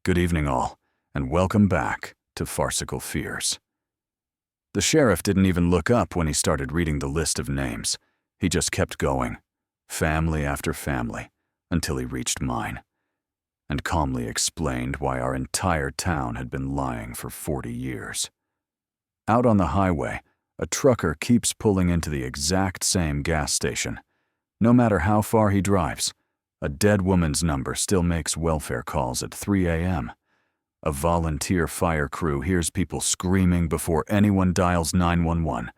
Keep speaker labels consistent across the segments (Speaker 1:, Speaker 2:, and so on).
Speaker 1: Good evening all, and welcome back to Farcical Fears. The sheriff didn't even look up when he started reading the list of names. He just kept going, family after family, until he reached mine, and calmly explained why our entire town had been lying for 40 years. Out on the highway, a trucker keeps pulling into the exact same gas station. No matter how far he drives, a dead woman's number still makes welfare calls at 3 a.m. A volunteer fire crew hears people screaming before anyone dials 911.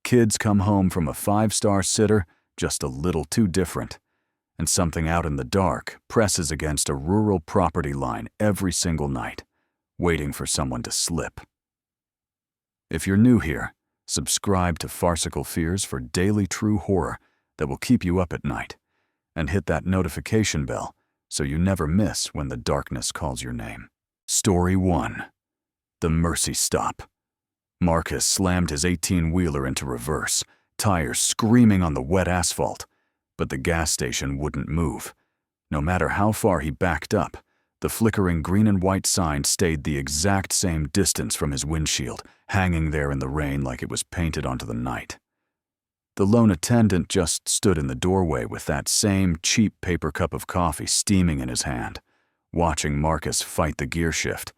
Speaker 1: Kids come home from a 5-star sitter just a little too different. And something out in the dark presses against a rural property line every single night, waiting for someone to slip. If you're new here, subscribe to Farcical Fears for daily true horror that will keep you up at night. And hit that notification bell so you never miss when the darkness calls your name. Story 1. The Mercy Stop. Marcus slammed his 18-wheeler into reverse, tires screaming on the wet asphalt, but the gas station wouldn't move. No matter how far he backed up, the flickering green and white sign stayed the exact same distance from his windshield, hanging there in the rain like it was painted onto the night. The lone attendant just stood in the doorway with that same cheap paper cup of coffee steaming in his hand, watching Marcus fight the gear shift,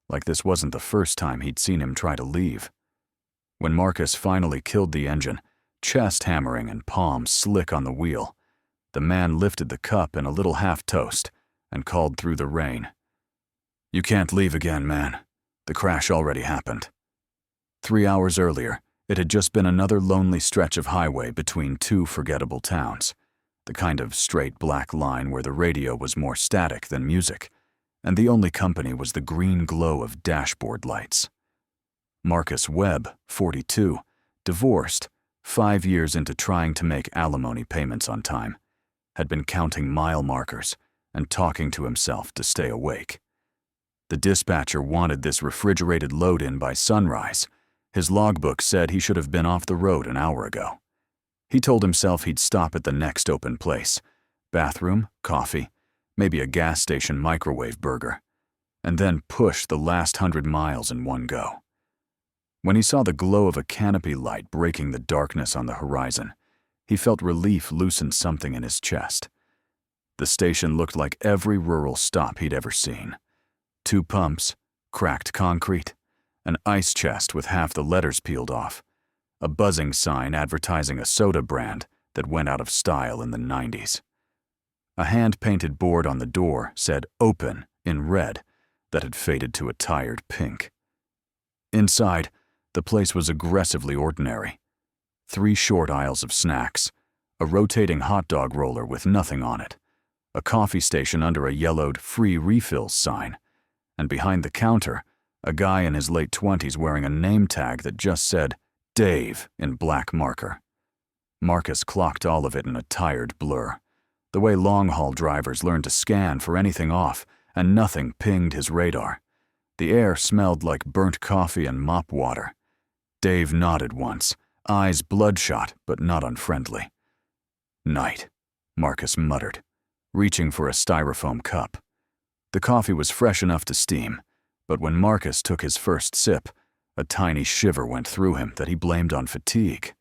Speaker 1: like this wasn't the first time he'd seen him try to leave. When Marcus finally killed the engine, chest hammering and palms slick on the wheel, the man lifted the cup in a little half-toast and called through the rain. "You can't leave again, man. The crash already happened." 3 hours earlier, it had just been another lonely stretch of highway between two forgettable towns, the kind of straight black line where the radio was more static than music, and the only company was the green glow of dashboard lights. Marcus Webb, 42, divorced, 5 years into trying to make alimony payments on time, had been counting mile markers and talking to himself to stay awake. The dispatcher wanted this refrigerated load in by sunrise. His logbook said he should have been off the road an hour ago. He told himself he'd stop at the next open place, bathroom, coffee, maybe a gas station microwave burger, and then push the last 100 miles in one go. When he saw the glow of a canopy light breaking the darkness on the horizon, he felt relief loosen something in his chest. The station looked like every rural stop he'd ever seen. 2 pumps, cracked concrete, an ice chest with half the letters peeled off, a buzzing sign advertising a soda brand that went out of style in the 90s. A hand-painted board on the door said "Open" in red that had faded to a tired pink. Inside, the place was aggressively ordinary. 3 short aisles of snacks, a rotating hot dog roller with nothing on it, a coffee station under a yellowed "Free Refills" sign, and behind the counter, a guy in his late 20s wearing a name tag that just said "Dave" in black marker. Marcus clocked all of it in a tired blur, the way long-haul drivers learn to scan for anything off, and nothing pinged his radar. The air smelled like burnt coffee and mop water. Dave nodded once, eyes bloodshot but not unfriendly. "Night," Marcus muttered, reaching for a styrofoam cup. The coffee was fresh enough to steam, but when Marcus took his first sip, a tiny shiver went through him that he blamed on fatigue.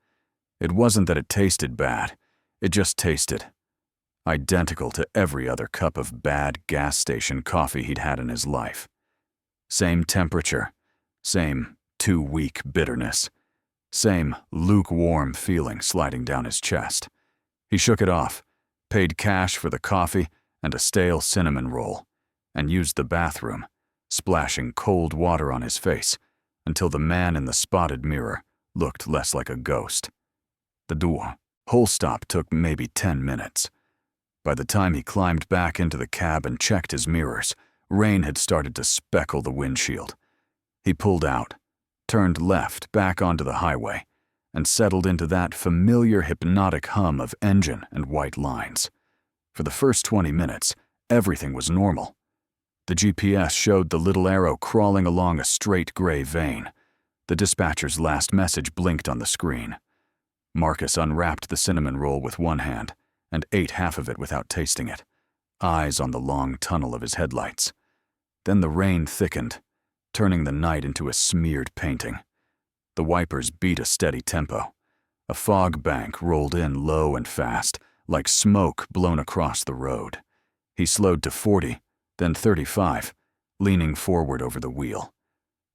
Speaker 1: It wasn't that it tasted bad, it just tasted identical to every other cup of bad gas station coffee he'd had in his life. Same temperature, same too-weak bitterness, same lukewarm feeling sliding down his chest. He shook it off, paid cash for the coffee and a stale cinnamon roll, and used the bathroom, splashing cold water on his face until the man in the spotted mirror looked less like a ghost. The whole stop took maybe 10 minutes. By the time he climbed back into the cab and checked his mirrors, rain had started to speckle the windshield. He pulled out, turned left back onto the highway, and settled into that familiar hypnotic hum of engine and white lines. For the first 20 minutes, everything was normal. The GPS showed the little arrow crawling along a straight gray vein. The dispatcher's last message blinked on the screen. Marcus unwrapped the cinnamon roll with one hand and ate half of it without tasting it, eyes on the long tunnel of his headlights. Then the rain thickened, turning the night into a smeared painting. The wipers beat a steady tempo. A fog bank rolled in low and fast, like smoke blown across the road. He slowed to 40, then 35, leaning forward over the wheel.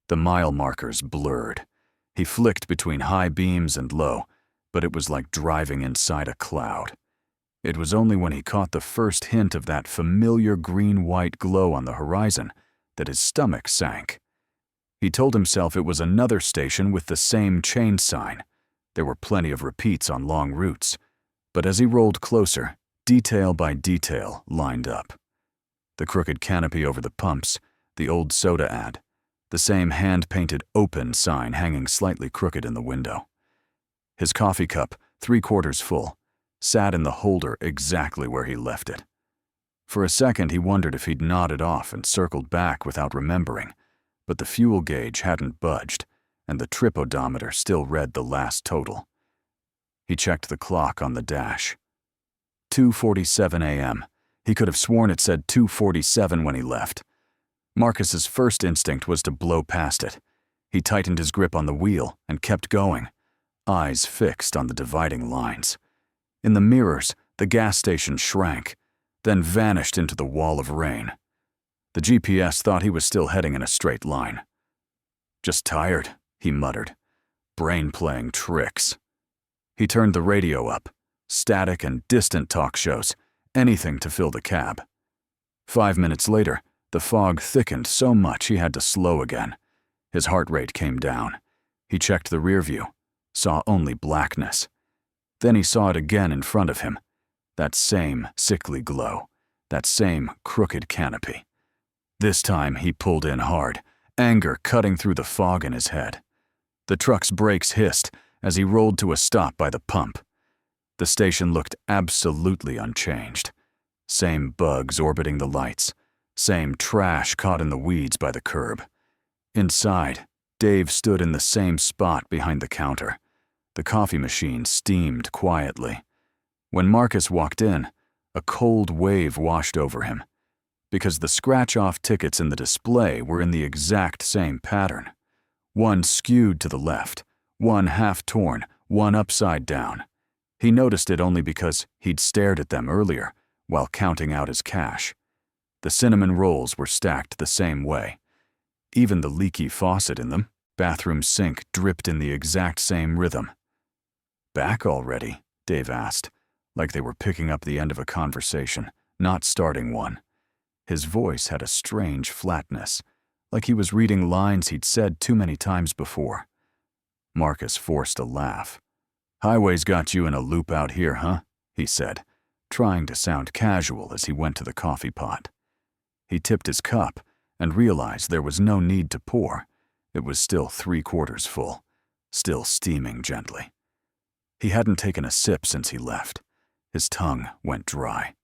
Speaker 1: The mile markers blurred. He flicked between high beams and low, but it was like driving inside a cloud. It was only when he caught the first hint of that familiar green-white glow on the horizon that his stomach sank. He told himself it was another station with the same chain sign. There were plenty of repeats on long routes, but as he rolled closer, detail by detail lined up. The crooked canopy over the pumps, the old soda ad, the same hand-painted open sign hanging slightly crooked in the window. His coffee cup, 3/4 full, sat in the holder exactly where he left it. For a second he wondered if he'd nodded off and circled back without remembering, but the fuel gauge hadn't budged, and the trip odometer still read the last total. He checked the clock on the dash. 2:47 a.m. He could have sworn it said 2:47 when he left. Marcus's first instinct was to blow past it. He tightened his grip on the wheel and kept going, eyes fixed on the dividing lines. In the mirrors, the gas station shrank, then vanished into the wall of rain. The GPS thought he was still heading in a straight line. "Just tired," he muttered. "Brain playing tricks." He turned the radio up. Static and distant talk shows, anything to fill the cab. 5 minutes later, the fog thickened so much he had to slow again. His heart rate came down. He checked the rear view, saw only blackness. Then he saw it again in front of him. That same sickly glow, that same crooked canopy. This time he pulled in hard, anger cutting through the fog in his head. The truck's brakes hissed as he rolled to a stop by the pump. The station looked absolutely unchanged. Same bugs orbiting the lights, same trash caught in the weeds by the curb. Inside, Dave stood in the same spot behind the counter. The coffee machine steamed quietly. When Marcus walked in, a cold wave washed over him, because the scratch-off tickets in the display were in the exact same pattern. One skewed to the left, one half-torn, one upside down. He noticed it only because he'd stared at them earlier while counting out his cash. The cinnamon rolls were stacked the same way. Even the leaky faucet in them, bathroom sink, dripped in the exact same rhythm. "Back already?" Dave asked, like they were picking up the end of a conversation, not starting one. His voice had a strange flatness, like he was reading lines he'd said too many times before. Marcus forced a laugh. "Highway's got you in a loop out here, huh?" he said, trying to sound casual as he went to the coffee pot. He tipped his cup and realized there was no need to pour. It was still 3/4 full, still steaming gently. He hadn't taken a sip since he left. His tongue went dry.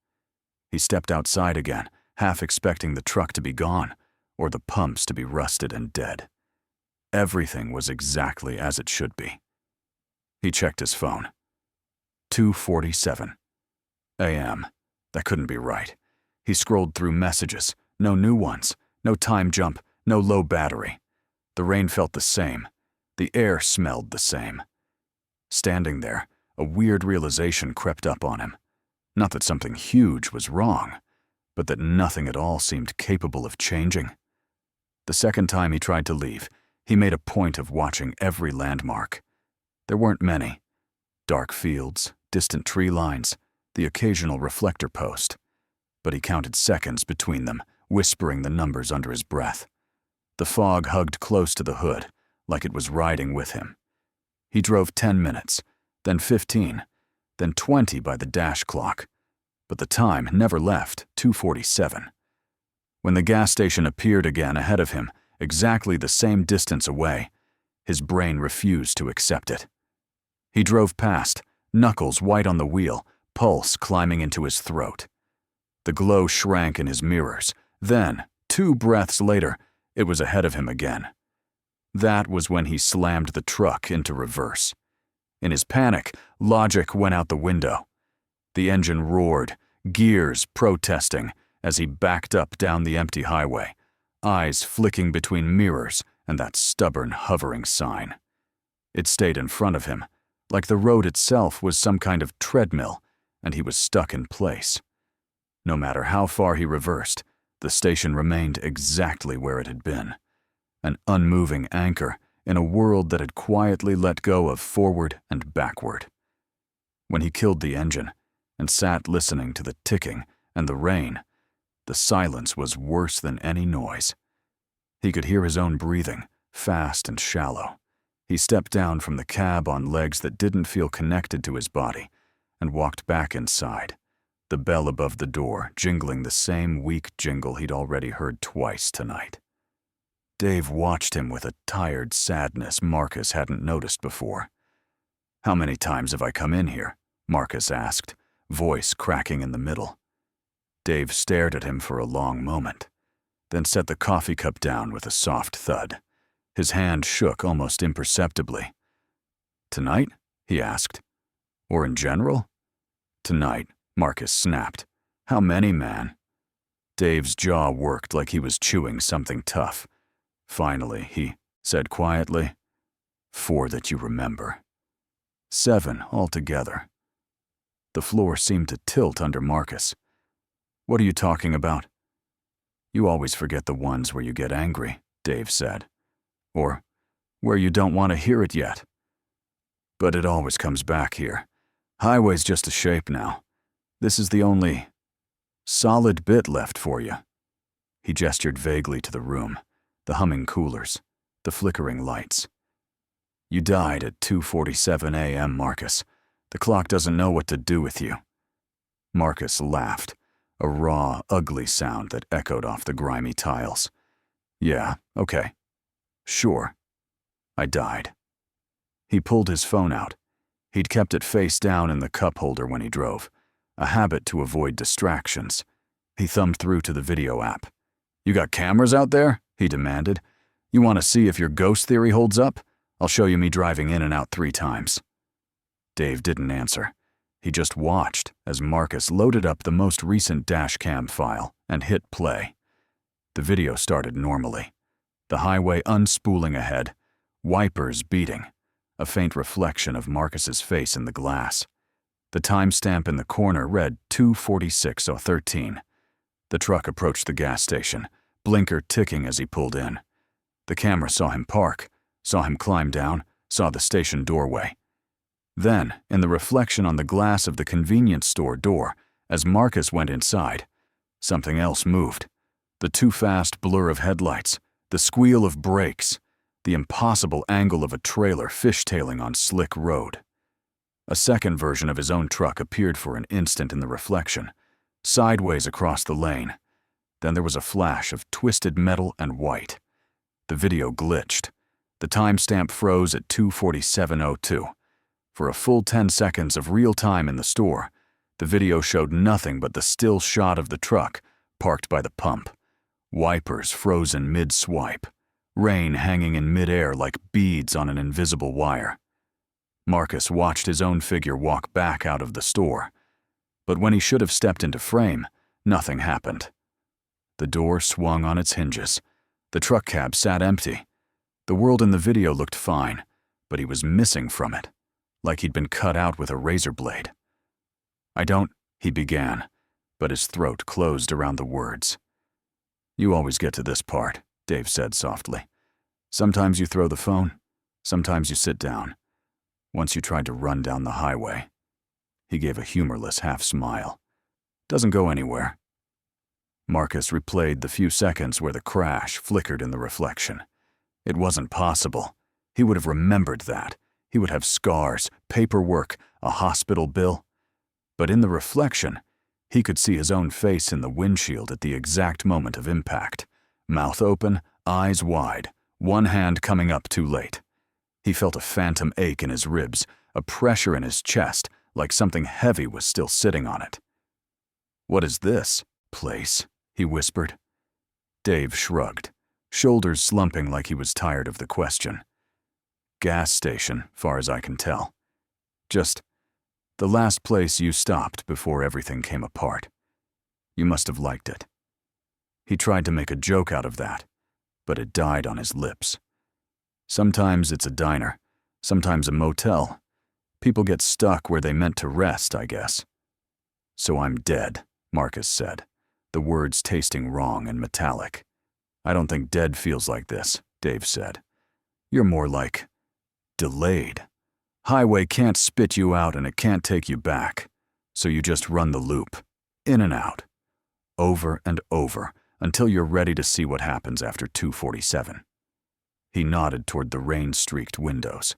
Speaker 1: He stepped outside again, half expecting the truck to be gone, or the pumps to be rusted and dead. Everything was exactly as it should be. He checked his phone. 2:47 a.m. That couldn't be right. He scrolled through messages, no new ones, no time jump, no low battery. The rain felt the same. The air smelled the same. Standing there, a weird realization crept up on him. Not that something huge was wrong, but that nothing at all seemed capable of changing. The second time he tried to leave, he made a point of watching every landmark. There weren't many. Dark fields, distant tree lines, the occasional reflector post. But he counted seconds between them, whispering the numbers under his breath. The fog hugged close to the hood, like it was riding with him. He drove 10 minutes, then 15, then 20 by the dash clock. But the time never left 2:47. When the gas station appeared again ahead of him, exactly the same distance away, his brain refused to accept it. He drove past, knuckles white on the wheel, pulse climbing into his throat. The glow shrank in his mirrors. Then, 2 breaths later, it was ahead of him again. That was when he slammed the truck into reverse. In his panic, logic went out the window. The engine roared, gears protesting, as he backed up down the empty highway, eyes flicking between mirrors and that stubborn, hovering sign. It stayed in front of him, like the road itself was some kind of treadmill, and he was stuck in place. No matter how far he reversed, the station remained exactly where it had been, an unmoving anchor in a world that had quietly let go of forward and backward. When he killed the engine and sat listening to the ticking and the rain, the silence was worse than any noise. He could hear his own breathing, fast and shallow. He stepped down from the cab on legs that didn't feel connected to his body and walked back inside, the bell above the door jingling the same weak jingle he'd already heard twice tonight. Dave watched him with a tired sadness Marcus hadn't noticed before. "How many times have I come in here?" Marcus asked, voice cracking in the middle. Dave stared at him for a long moment, then set the coffee cup down with a soft thud. His hand shook almost imperceptibly. "Tonight?" he asked. "Or in general?" "Tonight," Marcus snapped. "How many, man?" Dave's jaw worked like he was chewing something tough. Finally, he said quietly, "4 that you remember. 7 altogether." The floor seemed to tilt under Marcus. "What are you talking about?" "You always forget the ones where you get angry," Dave said. "Or where you don't want to hear it yet. But it always comes back here. Highway's just a shape now. This is the only solid bit left for you." He gestured vaguely to the room, the humming coolers, the flickering lights. "You died at 2:47 a.m., Marcus. The clock doesn't know what to do with you." Marcus laughed, a raw, ugly sound that echoed off the grimy tiles. "Yeah, okay. Sure. I died." He pulled his phone out. He'd kept it face down in the cup holder when he drove, a habit to avoid distractions. He thumbed through to the video app. "You got cameras out there?" he demanded. "You want to see if your ghost theory holds up? I'll show you me driving in and out 3 times. Dave didn't answer. He just watched as Marcus loaded up the most recent dashcam file and hit play. The video started normally. The highway unspooling ahead, wipers beating, a faint reflection of Marcus's face in the glass. The timestamp in the corner read 2:46:13. The truck approached the gas station, blinker ticking as he pulled in. The camera saw him park, saw him climb down, saw the station doorway. Then, in the reflection on the glass of the convenience store door, as Marcus went inside, something else moved. The too-fast blur of headlights, the squeal of brakes, the impossible angle of a trailer fishtailing on slick road. A second version of his own truck appeared for an instant in the reflection, sideways across the lane. Then there was a flash of twisted metal and white. The video glitched. The timestamp froze at 2:47:02. For a full 10 seconds of real time in the store, the video showed nothing but the still shot of the truck parked by the pump, wipers frozen mid-swipe, rain hanging in midair like beads on an invisible wire. Marcus watched his own figure walk back out of the store, but when he should have stepped into frame, nothing happened. The door swung on its hinges. The truck cab sat empty. The world in the video looked fine, but he was missing from it, like he'd been cut out with a razor blade. "I don't," he began, but his throat closed around the words. "You always get to this part," Dave said softly. "Sometimes you throw the phone, sometimes you sit down. Once you tried to run down the highway." He gave a humorless half-smile. "Doesn't go anywhere." Marcus replayed the few seconds where the crash flickered in the reflection. It wasn't possible. He would have remembered that. He would have scars, paperwork, a hospital bill. But in the reflection, he could see his own face in the windshield at the exact moment of impact. Mouth open, eyes wide, one hand coming up too late. He felt a phantom ache in his ribs, a pressure in his chest, like something heavy was still sitting on it. "What is this place?" he whispered. Dave shrugged, shoulders slumping like he was tired of the question. "Gas station, far as I can tell. Just the last place you stopped before everything came apart. You must have liked it." He tried to make a joke out of that, but it died on his lips. Sometimes it's a diner, sometimes a motel. People get stuck where they meant to rest, I guess. So I'm dead, Marcus said, the words tasting wrong and metallic. I don't think dead feels like this, Dave said. You're more like delayed. Highway can't spit you out and it can't take you back, so you just run the loop, in and out, over and over, until you're ready to see what happens after 2:47. He nodded toward the rain-streaked windows.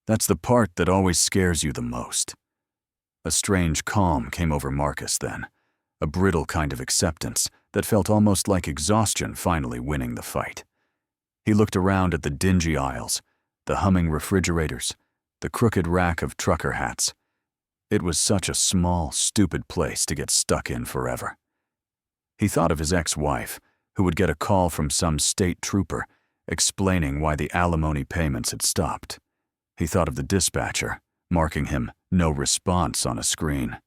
Speaker 1: That's the part that always scares you the most. A strange calm came over Marcus then, a brittle kind of acceptance that felt almost like exhaustion finally winning the fight. He looked around at the dingy aisles, the humming refrigerators, the crooked rack of trucker hats. It was such a small, stupid place to get stuck in forever. He thought of his ex-wife, who would get a call from some state trooper explaining why the alimony payments had stopped. He thought of the dispatcher, marking him no response on a screen.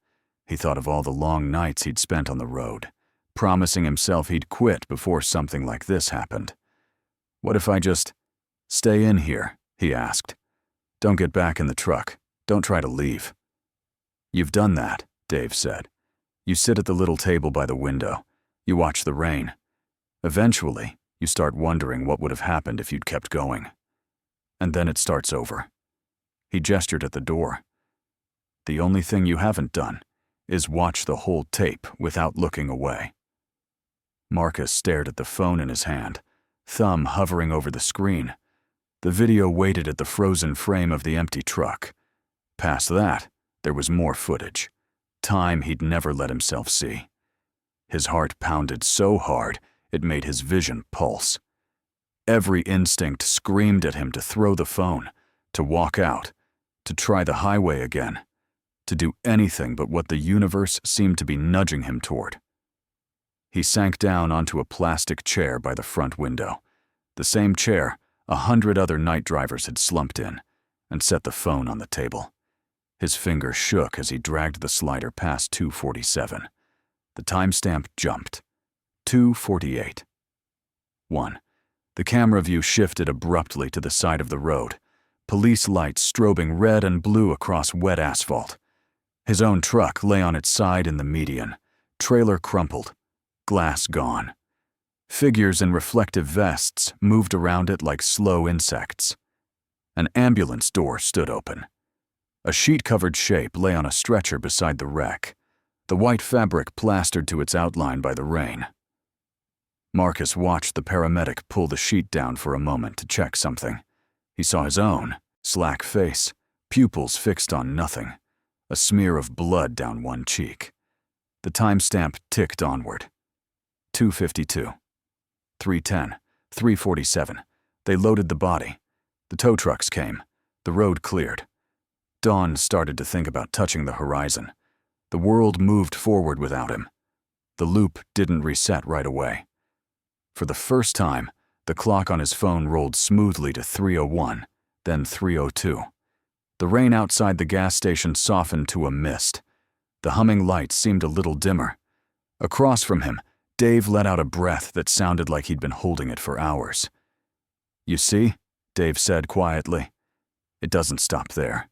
Speaker 1: He thought of all the long nights he'd spent on the road, promising himself he'd quit before something like this happened. What if I just stay in here, he asked. Don't get back in the truck. Don't try to leave. You've done that, Dave said. You sit at the little table by the window. You watch the rain. Eventually, you start wondering what would have happened if you'd kept going. And then it starts over. He gestured at the door. The only thing you haven't done is watch the whole tape without looking away. Marcus stared at the phone in his hand, thumb hovering over the screen. The video waited at the frozen frame of the empty truck. Past that, there was more footage, time he'd never let himself see. His heart pounded so hard it made his vision pulse. Every instinct screamed at him to throw the phone, to walk out, to try the highway again, to do anything but what the universe seemed to be nudging him toward. He sank down onto a plastic chair by the front window, the same chair 100 other night drivers had slumped in, and set the phone on the table. His finger shook as he dragged the slider past 2:47. The timestamp jumped. 2:48. 1. The camera view shifted abruptly to the side of the road, police lights strobing red and blue across wet asphalt. His own truck lay on its side in the median, trailer crumpled, glass gone. Figures in reflective vests moved around it like slow insects. An ambulance door stood open. A sheet-covered shape lay on a stretcher beside the wreck, the white fabric plastered to its outline by the rain. Marcus watched the paramedic pull the sheet down for a moment to check something. He saw his own, slack face, pupils fixed on nothing, a smear of blood down one cheek. The timestamp ticked onward. 2:52. 3:10. 3:47. They loaded the body. The tow trucks came. The road cleared. Dawn started to think about touching the horizon. The world moved forward without him. The loop didn't reset right away. For the first time, the clock on his phone rolled smoothly to 3:01, then 3:02. The rain outside the gas station softened to a mist. The humming lights seemed a little dimmer. Across from him, Dave let out a breath that sounded like he'd been holding it for hours. You see, Dave said quietly, it doesn't stop there.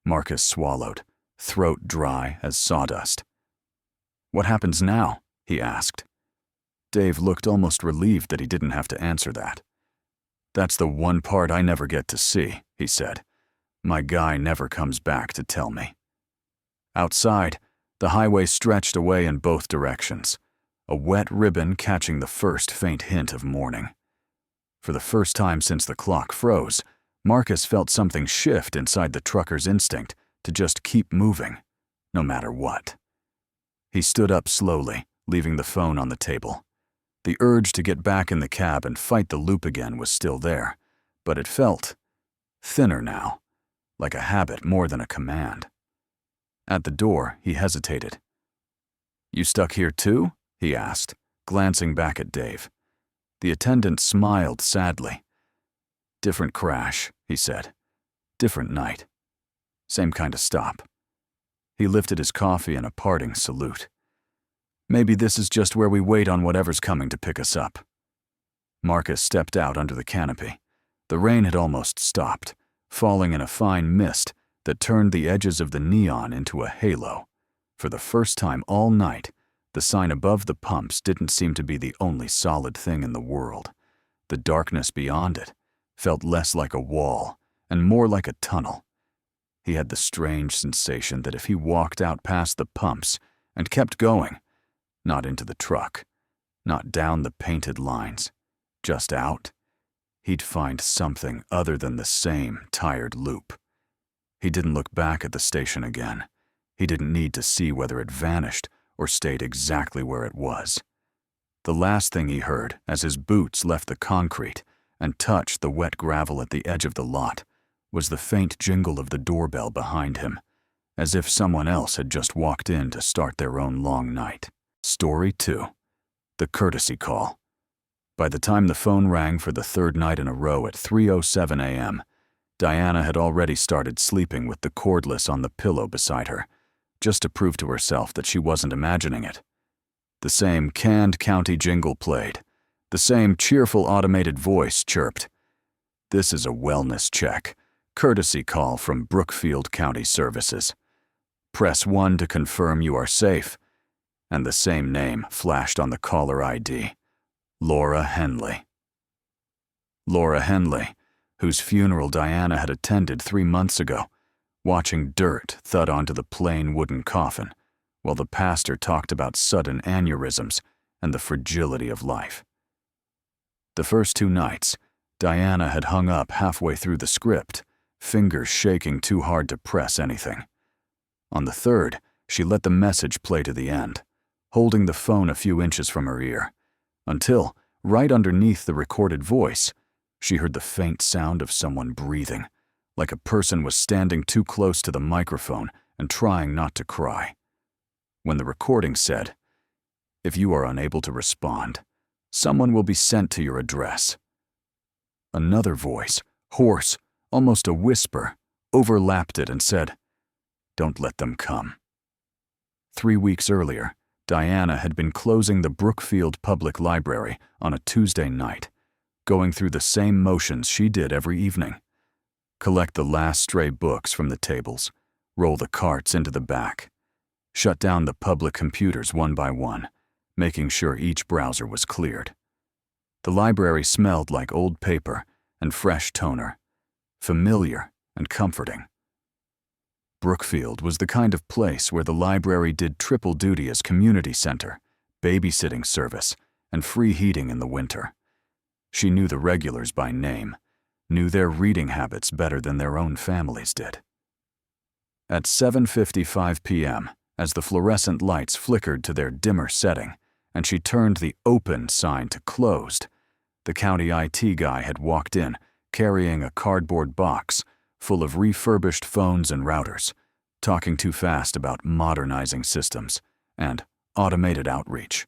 Speaker 1: Marcus swallowed, throat dry as sawdust. What happens now? He asked. Dave looked almost relieved that he didn't have to answer that. That's the one part I never get to see, he said. My guy never comes back to tell me. Outside, the highway stretched away in both directions, a wet ribbon catching the first faint hint of morning. For the first time since the clock froze, Marcus felt something shift inside the trucker's instinct to just keep moving, no matter what. He stood up slowly, leaving the phone on the table. The urge to get back in the cab and fight the loop again was still there, but it felt thinner now, like a habit more than a command. At the door, he hesitated. You stuck here too? He asked, glancing back at Dave. The attendant smiled sadly. Different crash, he said. Different night. Same kind of stop. He lifted his coffee in a parting salute. Maybe this is just where we wait on whatever's coming to pick us up. Marcus stepped out under the canopy. The rain had almost stopped, falling in a fine mist that turned the edges of the neon into a halo. For the first time all night, the sign above the pumps didn't seem to be the only solid thing in the world. The darkness beyond it felt less like a wall and more like a tunnel. He had the strange sensation that if he walked out past the pumps and kept going, not into the truck, not down the painted lines, just out, he'd find something other than the same tired loop. He didn't look back at the station again. He didn't need to see whether it vanished or stayed exactly where it was. The last thing he heard as his boots left the concrete and touched the wet gravel at the edge of the lot was the faint jingle of the doorbell behind him, as if someone else had just walked in to start their own long night. Story 2. The courtesy call. By the time the phone rang for the third night in a row at 3:07 a.m., Diana had already started sleeping with the cordless on the pillow beside her, just to prove to herself that she wasn't imagining it. The same canned county jingle played. The same cheerful automated voice chirped. "This is a wellness check. Courtesy call from Brookfield County Services. Press 1 to confirm you are safe." And the same name flashed on the caller ID. Laura Henley. Laura Henley, whose funeral Diana had attended 3 months ago, watching dirt thud onto the plain wooden coffin, while the pastor talked about sudden aneurysms and the fragility of life. The first 2 nights, Diana had hung up halfway through the script, fingers shaking too hard to press anything. On the third, she let the message play to the end, holding the phone a few inches from her ear, until, right underneath the recorded voice, she heard the faint sound of someone breathing, like a person was standing too close to the microphone and trying not to cry. When the recording said, "If you are unable to respond, someone will be sent to your address," another voice, hoarse, almost a whisper, overlapped it and said, "Don't let them come." 3 weeks earlier, Diana had been closing the Brookfield Public Library on a Tuesday night, going through the same motions she did every evening. Collect the last stray books from the tables, roll the carts into the back, shut down the public computers one by one, making sure each browser was cleared. The library smelled like old paper and fresh toner, familiar and comforting. Brookfield was the kind of place where the library did triple duty as community center, babysitting service, and free heating in the winter. She knew the regulars by name, knew their reading habits better than their own families did. At 7:55 p.m., as the fluorescent lights flickered to their dimmer setting, and she turned the "open" sign to "closed," the county IT guy had walked in, carrying a cardboard box full of refurbished phones and routers, talking too fast about modernizing systems and automated outreach.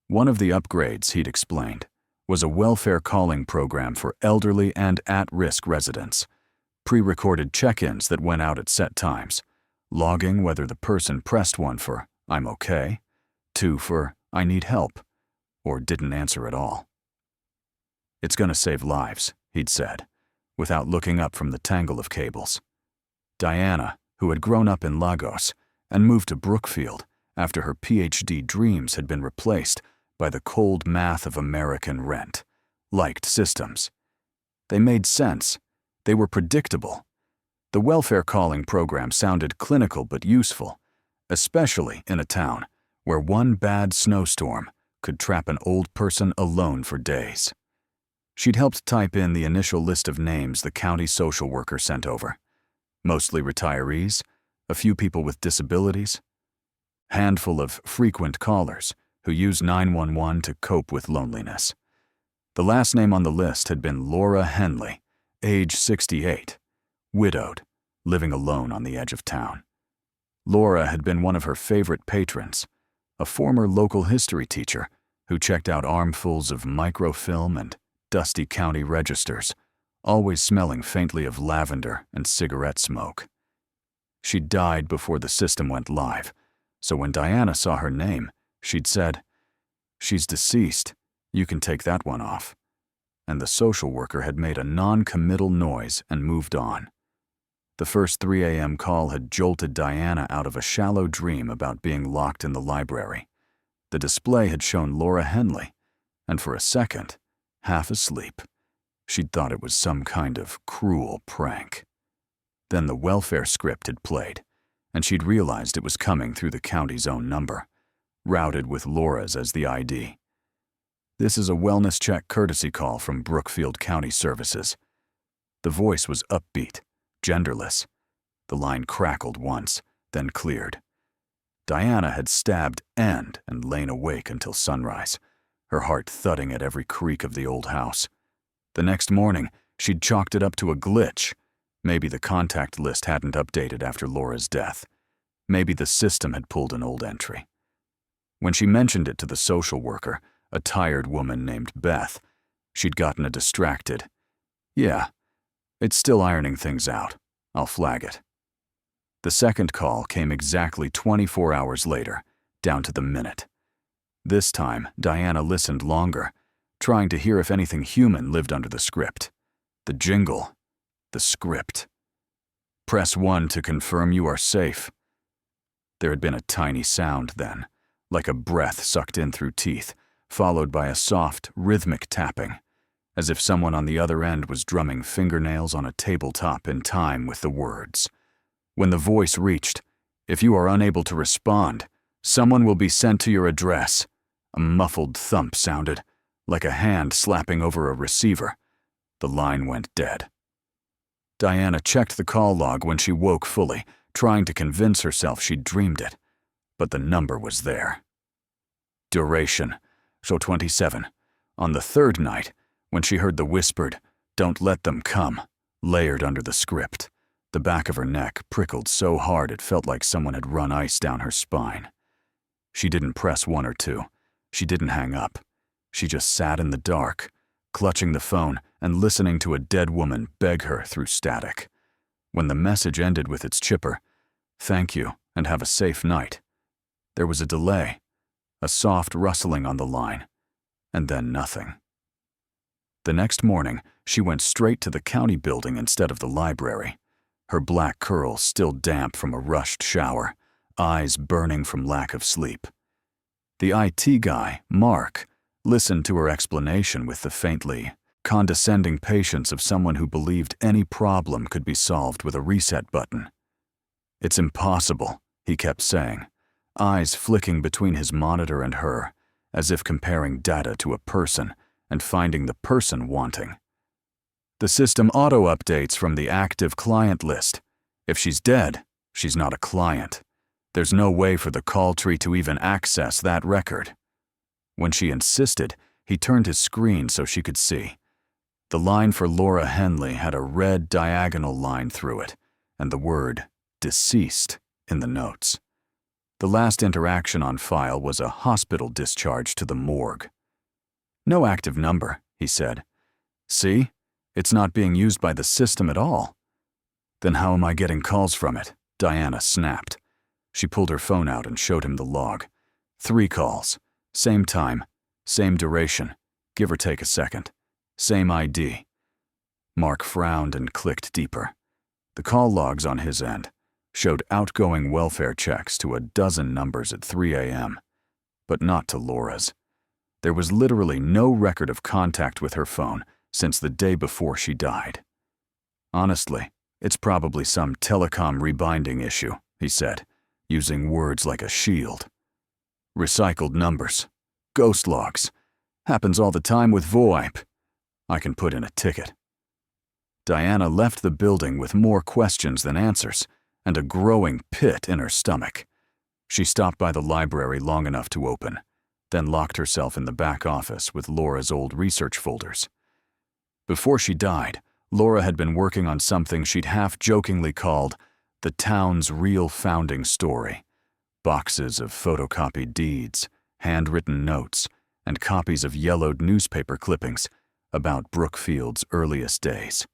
Speaker 1: One of the upgrades, he'd explained, was a welfare calling program for elderly and at-risk residents, pre-recorded check-ins that went out at set times, logging whether the person pressed 1 for "I'm okay," 2 for "I need help," or didn't answer at all. "It's going to save lives," he'd said, without looking up from the tangle of cables. Diana, who had grown up in Lagos and moved to Brookfield after her PhD dreams had been replaced by the cold math of American rent, liked systems. They made sense. They were predictable. The welfare calling program sounded clinical but useful, especially in a town where one bad snowstorm could trap an old person alone for days. She'd helped type in the initial list of names the county social worker sent over. Mostly retirees, a few people with disabilities, handful of frequent callers who use 911 to cope with loneliness. The last name on the list had been Laura Henley, age 68, widowed, living alone on the edge of town. Laura had been one of her favorite patrons, a former local history teacher who checked out armfuls of microfilm and dusty county registers, always smelling faintly of lavender and cigarette smoke. She died before the system went live, so when Diana saw her name, she'd said, "She's deceased. You can take that one off." And the social worker had made a non-committal noise and moved on. The first 3 a.m. call had jolted Diana out of a shallow dream about being locked in the library. The display had shown Laura Henley, and for a second, half asleep, she'd thought it was some kind of cruel prank. Then the welfare script had played, and she'd realized it was coming through the county's own number, routed with Laura's as the ID. "This is a wellness check courtesy call from Brookfield County Services." The voice was upbeat, genderless. The line crackled once, then cleared. Diana had stabbed end and lain awake until sunrise, her heart thudding at every creak of the old house. The next morning, she'd chalked it up to a glitch. Maybe the contact list hadn't updated after Laura's death. Maybe the system had pulled an old entry. When she mentioned it to the social worker, a tired woman named Beth, she'd gotten a distracted, "Yeah, it's still ironing things out. I'll flag it." The second call came exactly 24 hours later, down to the minute. This time, Diana listened longer, trying to hear if anything human lived under the script. The jingle. The script. "Press 1 to confirm you are safe." There had been a tiny sound then, like a breath sucked in through teeth, followed by a soft, rhythmic tapping, as if someone on the other end was drumming fingernails on a tabletop in time with the words. When the voice reached, "If you are unable to respond, someone will be sent to your address," a muffled thump sounded, like a hand slapping over a receiver. The line went dead. Diana checked the call log when she woke fully, trying to convince herself she'd dreamed it, but the number was there. Duration, so 27. On the third night, when she heard the whispered, "Don't let them come," layered under the script, the back of her neck prickled so hard it felt like someone had run ice down her spine. She didn't press 1 or 2. She didn't hang up. She just sat in the dark, clutching the phone and listening to a dead woman beg her through static. When the message ended with its chipper, "Thank you and have a safe night," there was a delay, a soft rustling on the line, and then nothing. The next morning, she went straight to the county building instead of the library, her black curls still damp from a rushed shower, eyes burning from lack of sleep. The IT guy, Mark, listened to her explanation with the faintly condescending patience of someone who believed any problem could be solved with a reset button. "It's impossible," he kept saying, eyes flicking between his monitor and her, as if comparing data to a person and finding the person wanting. "The system auto-updates from the active client list. If she's dead, she's not a client. There's no way for the call tree to even access that record." When she insisted, he turned his screen so she could see. The line for Laura Henley had a red diagonal line through it, and the word "deceased" in the notes. The last interaction on file was a hospital discharge to the morgue. "No active number," he said. "See? It's not being used by the system at all." "Then how am I getting calls from it?" Diana snapped. She pulled her phone out and showed him the log. 3 calls. Same time. Same duration. Give or take a second. Same ID. Mark frowned and clicked deeper. The call logs on his end showed outgoing welfare checks to a dozen numbers at 3 a.m., but not to Laura's. There was literally no record of contact with her phone since the day before she died. "Honestly, it's probably some telecom rebinding issue," he said, using words like a shield. "Recycled numbers. Ghost logs. Happens all the time with VoIP. I can put in a ticket." Diana left the building with more questions than answers and a growing pit in her stomach. She stopped by the library long enough to open, then locked herself in the back office with Laura's old research folders. Before she died, Laura had been working on something she'd half-jokingly called the town's real founding story. Boxes of photocopied deeds, handwritten notes, and copies of yellowed newspaper clippings about Brookfield's earliest days.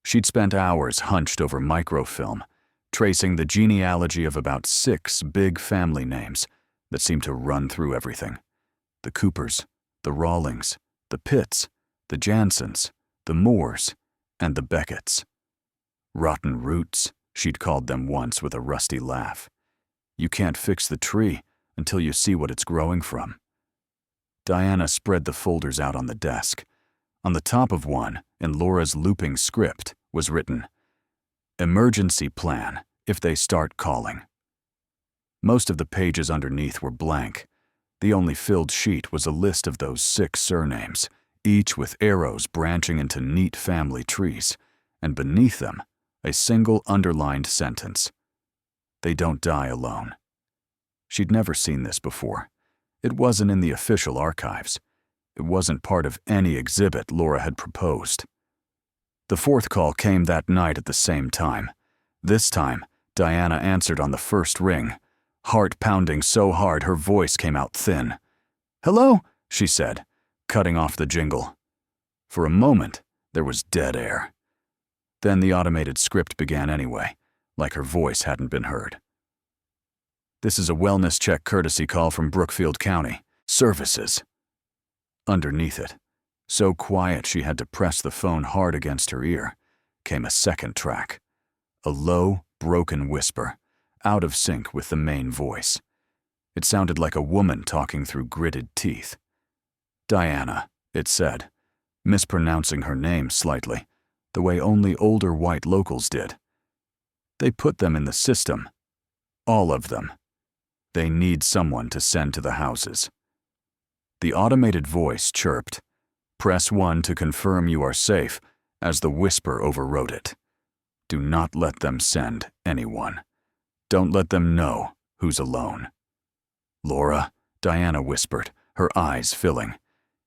Speaker 1: She'd spent hours hunched over microfilm, tracing the genealogy of about 6 big family names that seemed to run through everything. The Coopers, the Rawlings, the Pitts, the Jansons, the Moores, and the Becketts. Rotten roots, she'd called them once with a rusty laugh. You can't fix the tree until you see what it's growing from. Diana spread the folders out on the desk. On the top of one, in Laura's looping script, was written, "Emergency plan if they start calling." Most of the pages underneath were blank. The only filled sheet was a list of those 6 surnames, each with arrows branching into neat family trees, and beneath them, a single underlined sentence. They don't die alone. She'd never seen this before. It wasn't in the official archives. It wasn't part of any exhibit Laura had proposed. The 4th call came that night at the same time. This time, Diana answered on the first ring, heart pounding so hard her voice came out thin. "Hello," she said, cutting off the jingle. For a moment, there was dead air. Then the automated script began anyway, like her voice hadn't been heard. "This is a wellness check courtesy call from Brookfield County. Services." Underneath it, so quiet she had to press the phone hard against her ear, came a second track. A low, broken whisper, out of sync with the main voice. It sounded like a woman talking through gritted teeth. "Diana," it said, mispronouncing her name slightly, the way only older white locals did. "They put them in the system. All of them. They need someone to send to the houses." The automated voice chirped, "Press 1 to confirm you are safe," as the whisper overrode it. "Do not let them send anyone. Don't let them know who's alone." "Laura," Diana whispered, her eyes filling.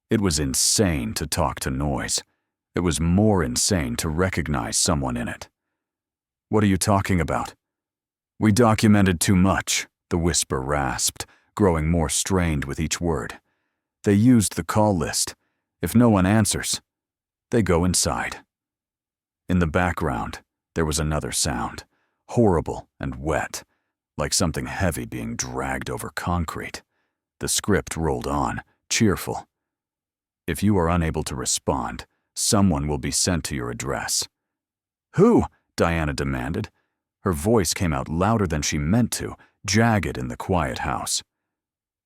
Speaker 1: It was insane to talk to noise. It was more insane to recognize someone in it. "What are you talking about?" "We documented too much," the whisper rasped, growing more strained with each word. "They used the call list. If no one answers, they go inside." In the background, there was another sound, horrible and wet, like something heavy being dragged over concrete. The script rolled on, cheerful. "If you are unable to respond, someone will be sent to your address." "Who?" Diana demanded. Her voice came out louder than she meant to, jagged in the quiet house.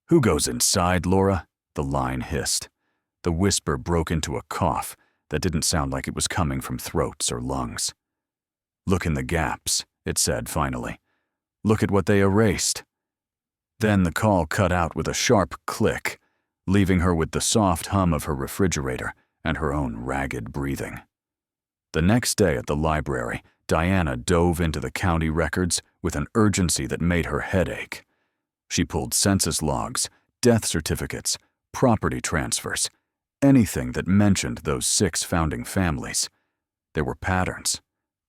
Speaker 1: "Who goes inside, Laura?" the line hissed. The whisper broke into a cough that didn't sound like it was coming from throats or lungs. "Look in the gaps," it said finally. "Look at what they erased." Then the call cut out with a sharp click, leaving her with the soft hum of her refrigerator and her own ragged breathing. The next day at the library, Diana dove into the county records with an urgency that made her head ache. She pulled census logs, death certificates, property transfers, anything that mentioned those 6 founding families. There were patterns,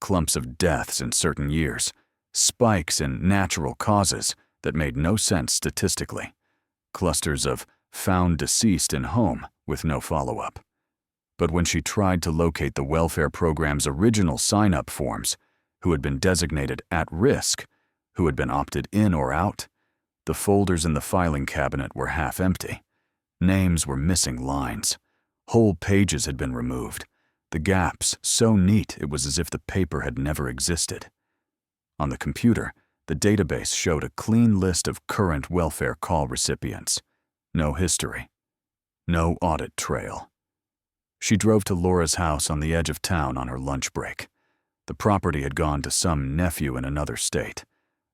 Speaker 1: clumps of deaths in certain years, spikes in natural causes that made no sense statistically, clusters of found deceased in home with no follow-up. But when she tried to locate the welfare program's original sign-up forms, who had been designated at risk, who had been opted in or out, the folders in the filing cabinet were half empty. Names were missing lines. Whole pages had been removed, the gaps so neat it was as if the paper had never existed. On the computer, the database showed a clean list of current welfare call recipients. No history. No audit trail. She drove to Laura's house on the edge of town on her lunch break. The property had gone to some nephew in another state.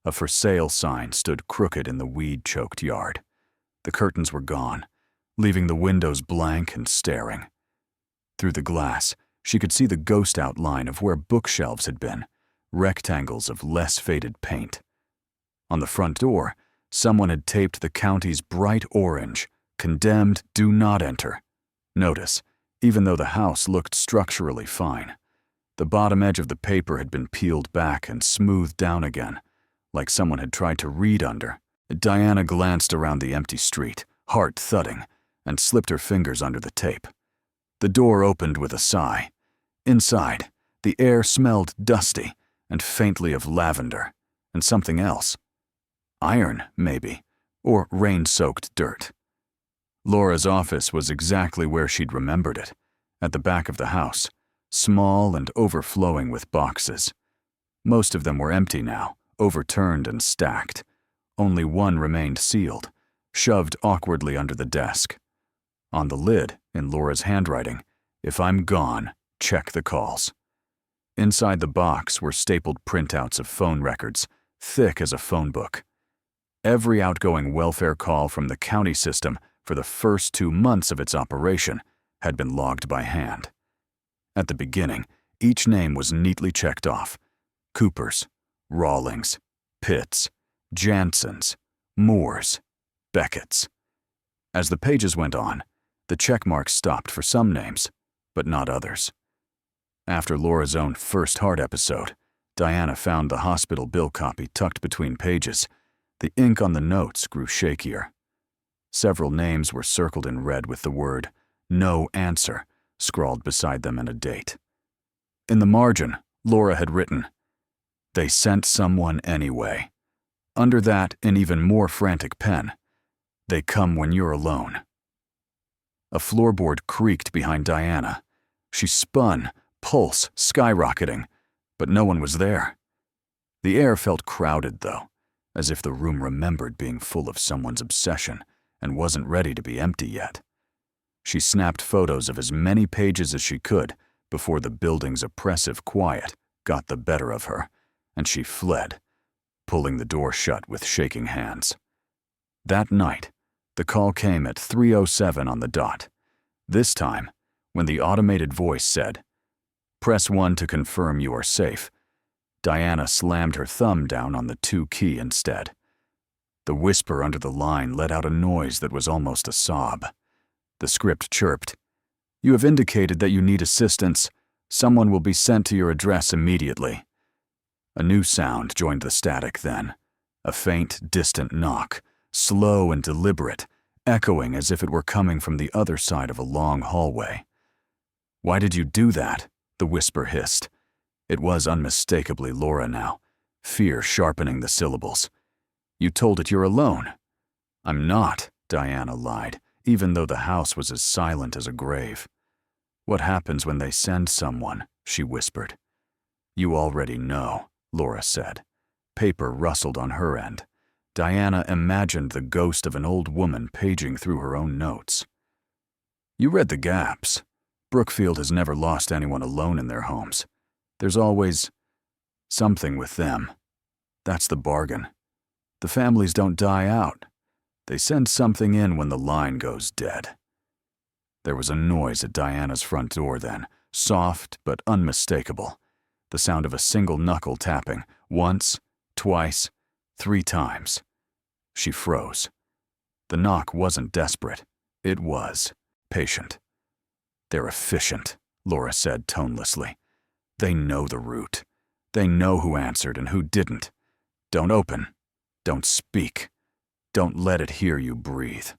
Speaker 1: A for sale sign stood crooked in the weed-choked yard. The curtains were gone, leaving the windows blank and staring. Through the glass, she could see the ghost outline of where bookshelves had been, rectangles of less faded paint. On the front door, someone had taped the county's bright orange, "Condemned, do not enter." Notice, even though the house looked structurally fine. The bottom edge of the paper had been peeled back and smoothed down again, like someone had tried to read under. Diana glanced around the empty street, heart thudding, and slipped her fingers under the tape. The door opened with a sigh. Inside, the air smelled dusty and faintly of lavender, and something else. Iron, maybe, or rain-soaked dirt. Laura's office was exactly where she'd remembered it, at the back of the house, small and overflowing with boxes. Most of them were empty now, overturned and stacked. Only one remained sealed, shoved awkwardly under the desk. On the lid, in Laura's handwriting, "If I'm gone, check the calls." Inside the box were stapled printouts of phone records, thick as a phone book. Every outgoing welfare call from the county system for the first 2 months of its operation had been logged by hand. At the beginning, each name was neatly checked off: Coopers, Rawlings, Pitts, Jansons, Moores, Beckett's. As the pages went on, the check marks stopped for some names, but not others. After Laura's own first heart episode, Diana found the hospital bill copy tucked between pages. The ink on the notes grew shakier. Several names were circled in red with the word "No answer" scrawled beside them and a date. In the margin, Laura had written, "They sent someone anyway." Under that, in even more frantic pen, "They come when you're alone." A floorboard creaked behind Diana. She spun, pulse skyrocketing, but no one was there. The air felt crowded, though, as if the room remembered being full of someone's obsession and wasn't ready to be empty yet. She snapped photos of as many pages as she could before the building's oppressive quiet got the better of her, and she fled, pulling the door shut with shaking hands. That night, the call came at 3:07 on the dot. This time, when the automated voice said, "Press 1 to confirm you are safe," Diana slammed her thumb down on the 2 key instead. The whisper under the line let out a noise that was almost a sob. The script chirped, "You have indicated that you need assistance. Someone will be sent to your address immediately." A new sound joined the static then, a faint, distant knock, slow and deliberate, echoing as if it were coming from the other side of a long hallway. "Why did you do that?" the whisper hissed. It was unmistakably Laura now, fear sharpening the syllables. "You told it you're alone." "I'm not," Diana lied, even though the house was as silent as a grave. "What happens when they send someone?" she whispered. "You already know," Laura said. Paper rustled on her end. Diana imagined the ghost of an old woman paging through her own notes. "You read the gaps. Brookfield has never lost anyone alone in their homes. There's always something with them. That's the bargain. The families don't die out. They send something in when the line goes dead." There was a noise at Diana's front door then, soft but unmistakable. The sound of a single knuckle tapping, once, twice, 3 times. She froze. The knock wasn't desperate. It was patient. "They're efficient," Laura said tonelessly. "They know the route. They know who answered and who didn't. Don't open. Don't speak. Don't let it hear you breathe."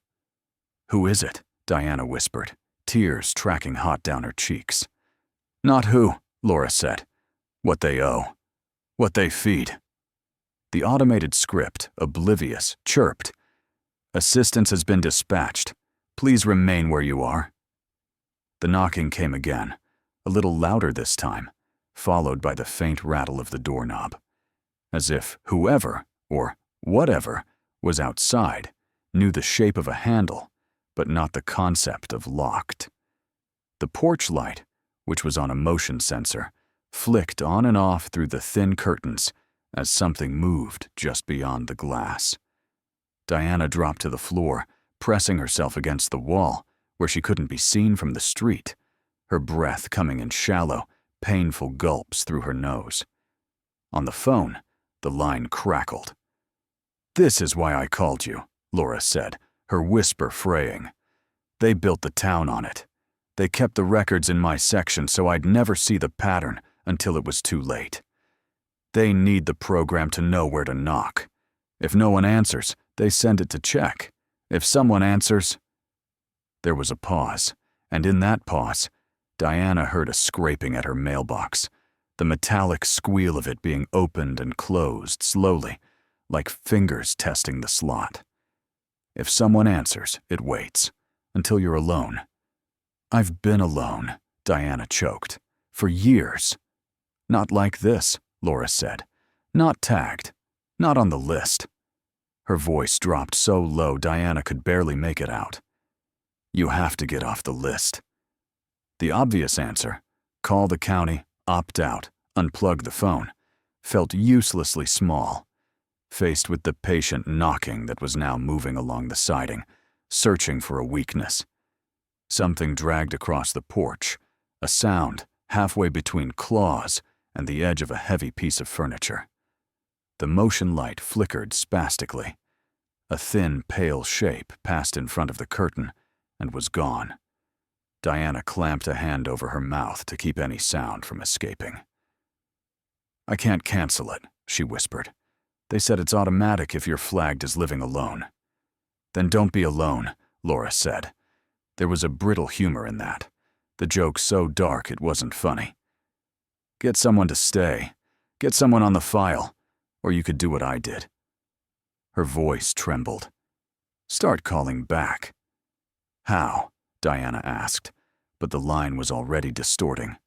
Speaker 1: "Who is it?" Diana whispered, tears tracking hot down her cheeks. "Not who," Laura said. "What they owe. What they feed." The automated script, oblivious, chirped, "Assistance has been dispatched. Please remain where you are." The knocking came again, a little louder this time, followed by the faint rattle of the doorknob. As if whoever, or whatever, was outside knew the shape of a handle, but not the concept of locked. The porch light, which was on a motion sensor, flicked on and off through the thin curtains as something moved just beyond the glass. Diana dropped to the floor, pressing herself against the wall, where she couldn't be seen from the street, her breath coming in shallow, painful gulps through her nose. On the phone, the line crackled. "This is why I called you," Laura said, her whisper fraying. "They built the town on it. They kept the records in my section so I'd never see the pattern until it was too late. They need the program to know where to knock. If no one answers, they send it to check. If someone answers..." There was a pause, and in that pause, Diana heard a scraping at her mailbox, the metallic squeal of it being opened and closed slowly, like fingers testing the slot. If someone answers, it waits. until you're alone. I've been alone, Diana choked. For years. Not like this, Laura said. Not tagged. Not on the list. Her voice dropped so low Diana could barely make it out. You have to get off the list. The obvious answer, call the county, opt out, unplug the phone, felt uselessly small, faced with the patient knocking that was now moving along the siding, searching for a weakness. Something dragged across the porch, a sound halfway between claws and the edge of a heavy piece of furniture. The motion light flickered spastically. A thin, pale shape passed in front of the curtain and was gone. Diana clamped a hand over her mouth to keep any sound from escaping. I can't cancel it, she whispered. They said it's automatic if you're flagged as living alone. Then don't be alone, Laura said. There was a brittle humor in that. The joke so dark it wasn't funny. Get someone to stay. Get someone on the file. Or you could do what I did. Her voice trembled. Start calling back. How? Diana asked, but the line was already distorting,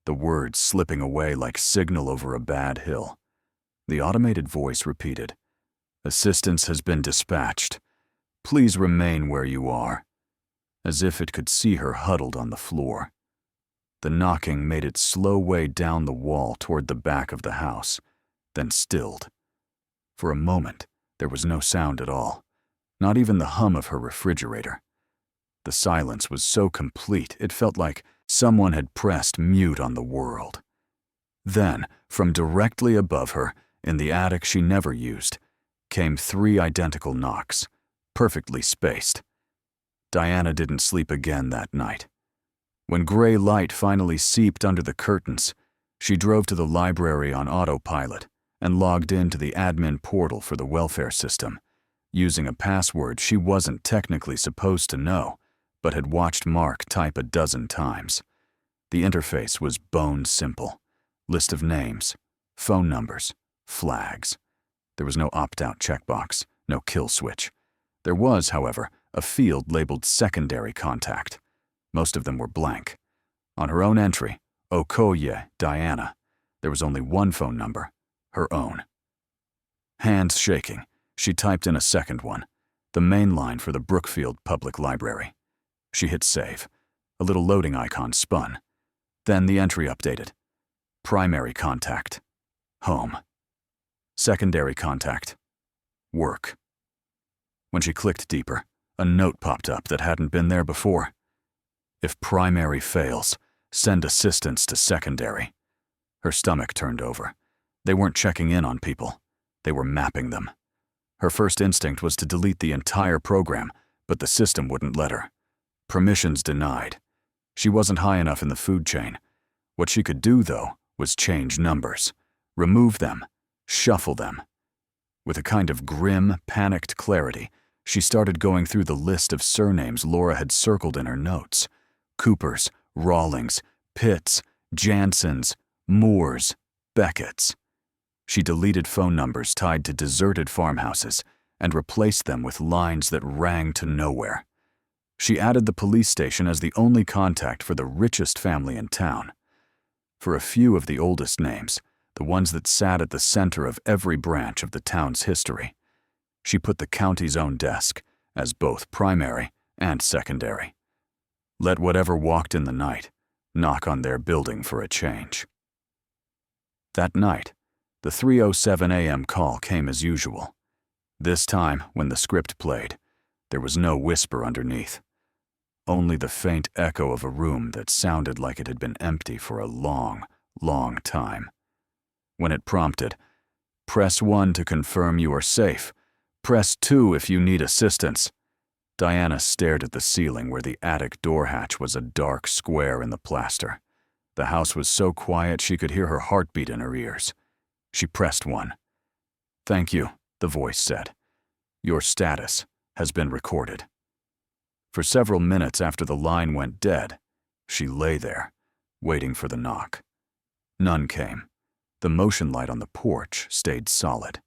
Speaker 1: the words slipping away like signal over a bad hill. The automated voice repeated, Assistance has been dispatched. Please remain where you are, as if it could see her huddled on the floor. The knocking made its slow way down the wall toward the back of the house, then stilled. For a moment, there was no sound at all, not even the hum of her refrigerator. The silence was so complete it felt like someone had pressed mute on the world. Then, from directly above her, in the attic she never used, came 3 identical knocks, perfectly spaced. Diana didn't sleep again that night. When gray light finally seeped under the curtains, she drove to the library on autopilot and logged into the admin portal for the welfare system, using a password she wasn't technically supposed to know, but had watched Mark type a dozen times. The interface was bone simple. List of names, phone numbers, flags. There was no opt-out checkbox, no kill switch. There was, however, a field labeled secondary contact. Most of them were blank. On her own entry, Okoye, Diana, there was only one phone number, her own. Hands shaking, she typed in a second one, the main line for the Brookfield Public Library. She hit save. A little loading icon spun. Then the entry updated. Primary contact. Home. Secondary contact. Work. When she clicked deeper, a note popped up that hadn't been there before. If primary fails, send assistance to secondary. Her stomach turned over. They weren't checking in on people. They were mapping them. Her first instinct was to delete the entire program, but the system wouldn't let her. Permissions denied. She wasn't high enough in the food chain. What she could do, though, was change numbers, remove them, shuffle them. With a kind of grim, panicked clarity, she started going through the list of surnames Laura had circled in her notes. Coopers, Rawlings, Pitts, Jansens, Moores, Beckett's. She deleted phone numbers tied to deserted farmhouses and replaced them with lines that rang to nowhere. She added the police station as the only contact for the richest family in town. For a few of the oldest names, the ones that sat at the center of every branch of the town's history, she put the county's own desk as both primary and secondary. Let whatever walked in the night knock on their building for a change. That night, the 3:07 a.m. call came as usual. This time, when the script played, there was no whisper underneath. Only the faint echo of a room that sounded like it had been empty for a long, long time. When it prompted, "Press 1 to confirm you are safe. Press 2 if you need assistance," Diana stared at the ceiling where the attic door hatch was a dark square in the plaster. The house was so quiet she could hear her heartbeat in her ears. She pressed 1. "Thank you," the voice said. "Your status has been recorded." For several minutes after the line went dead, she lay there, waiting for the knock. None came. The motion light on the porch stayed solid.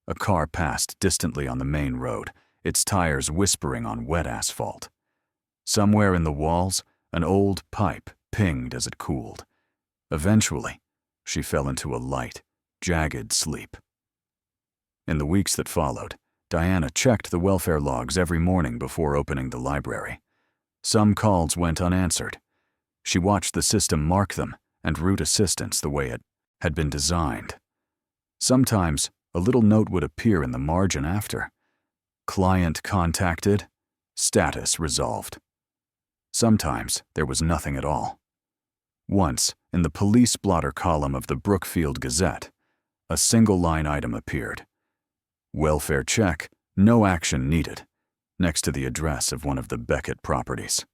Speaker 1: A car passed distantly on the main road, its tires whispering on wet asphalt. Somewhere in the walls, an old pipe pinged as it cooled. Eventually, she fell into a light, jagged sleep. In the weeks that followed, Diana checked the welfare logs every morning before opening the library. Some calls went unanswered. She watched the system mark them and route assistance the way it had been designed. Sometimes, a little note would appear in the margin after. Client contacted, status resolved. Sometimes there was nothing at all. Once, in the police blotter column of the Brookfield Gazette, a single-line item appeared. Welfare check, no action needed, next to the address of one of the Beckett properties.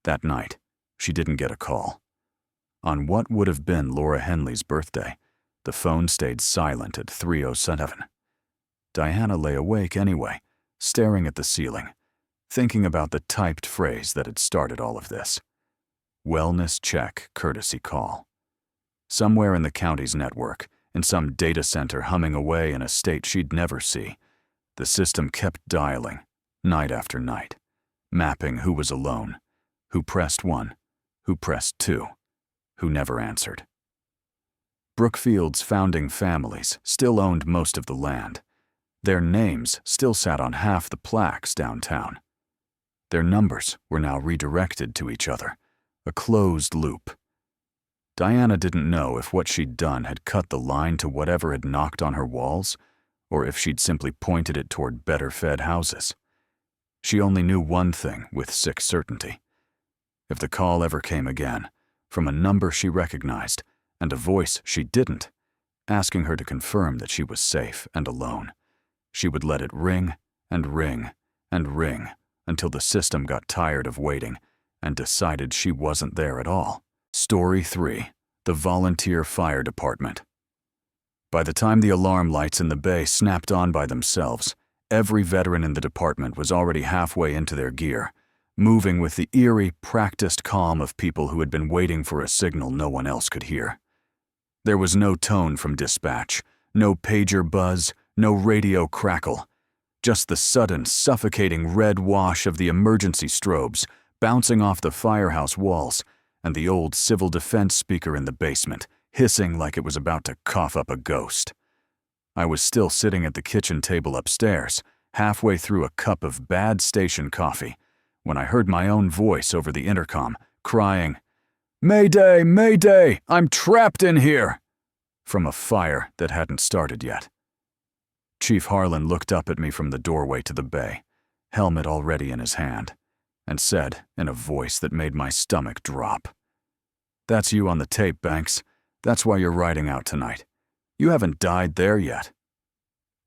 Speaker 1: That night, she didn't get a call. On what would have been Laura Henley's birthday, the phone stayed silent at 3:07. Diana lay awake anyway, staring at the ceiling, thinking about the typed phrase that had started all of this. Wellness check, courtesy call. Somewhere in the county's network, in some data center humming away in a state she'd never see, the system kept dialing, night after night, mapping who was alone, who pressed 1, who pressed 2, who never answered. Brookfield's founding families still owned most of the land. Their names still sat on half the plaques downtown. Their numbers were now redirected to each other, a closed loop. Diana didn't know if what she'd done had cut the line to whatever had knocked on her walls, or if she'd simply pointed it toward better-fed houses. She only knew one thing with sick certainty. If the call ever came again, from a number she recognized, and a voice she didn't, asking her to confirm that she was safe and alone, she would let it ring and ring and ring until the system got tired of waiting and decided she wasn't there at all. Story 3. The Volunteer Fire Department. By the time the alarm lights in the bay snapped on by themselves, every veteran in the department was already halfway into their gear, moving with the eerie, practiced calm of people who had been waiting for a signal no one else could hear. There was no tone from dispatch, no pager buzz, no radio crackle, just the sudden, suffocating red wash of the emergency strobes bouncing off the firehouse walls and the old civil defense speaker in the basement, hissing like it was about to cough up a ghost. I was still sitting at the kitchen table upstairs, halfway through a cup of bad station coffee, when I heard my own voice over the intercom, crying, "Mayday! Mayday! I'm trapped in here!" from a fire that hadn't started yet. Chief Harlan looked up at me from the doorway to the bay, helmet already in his hand, and said in a voice that made my stomach drop, "That's you on the tape, Banks. That's why you're riding out tonight. You haven't died there yet."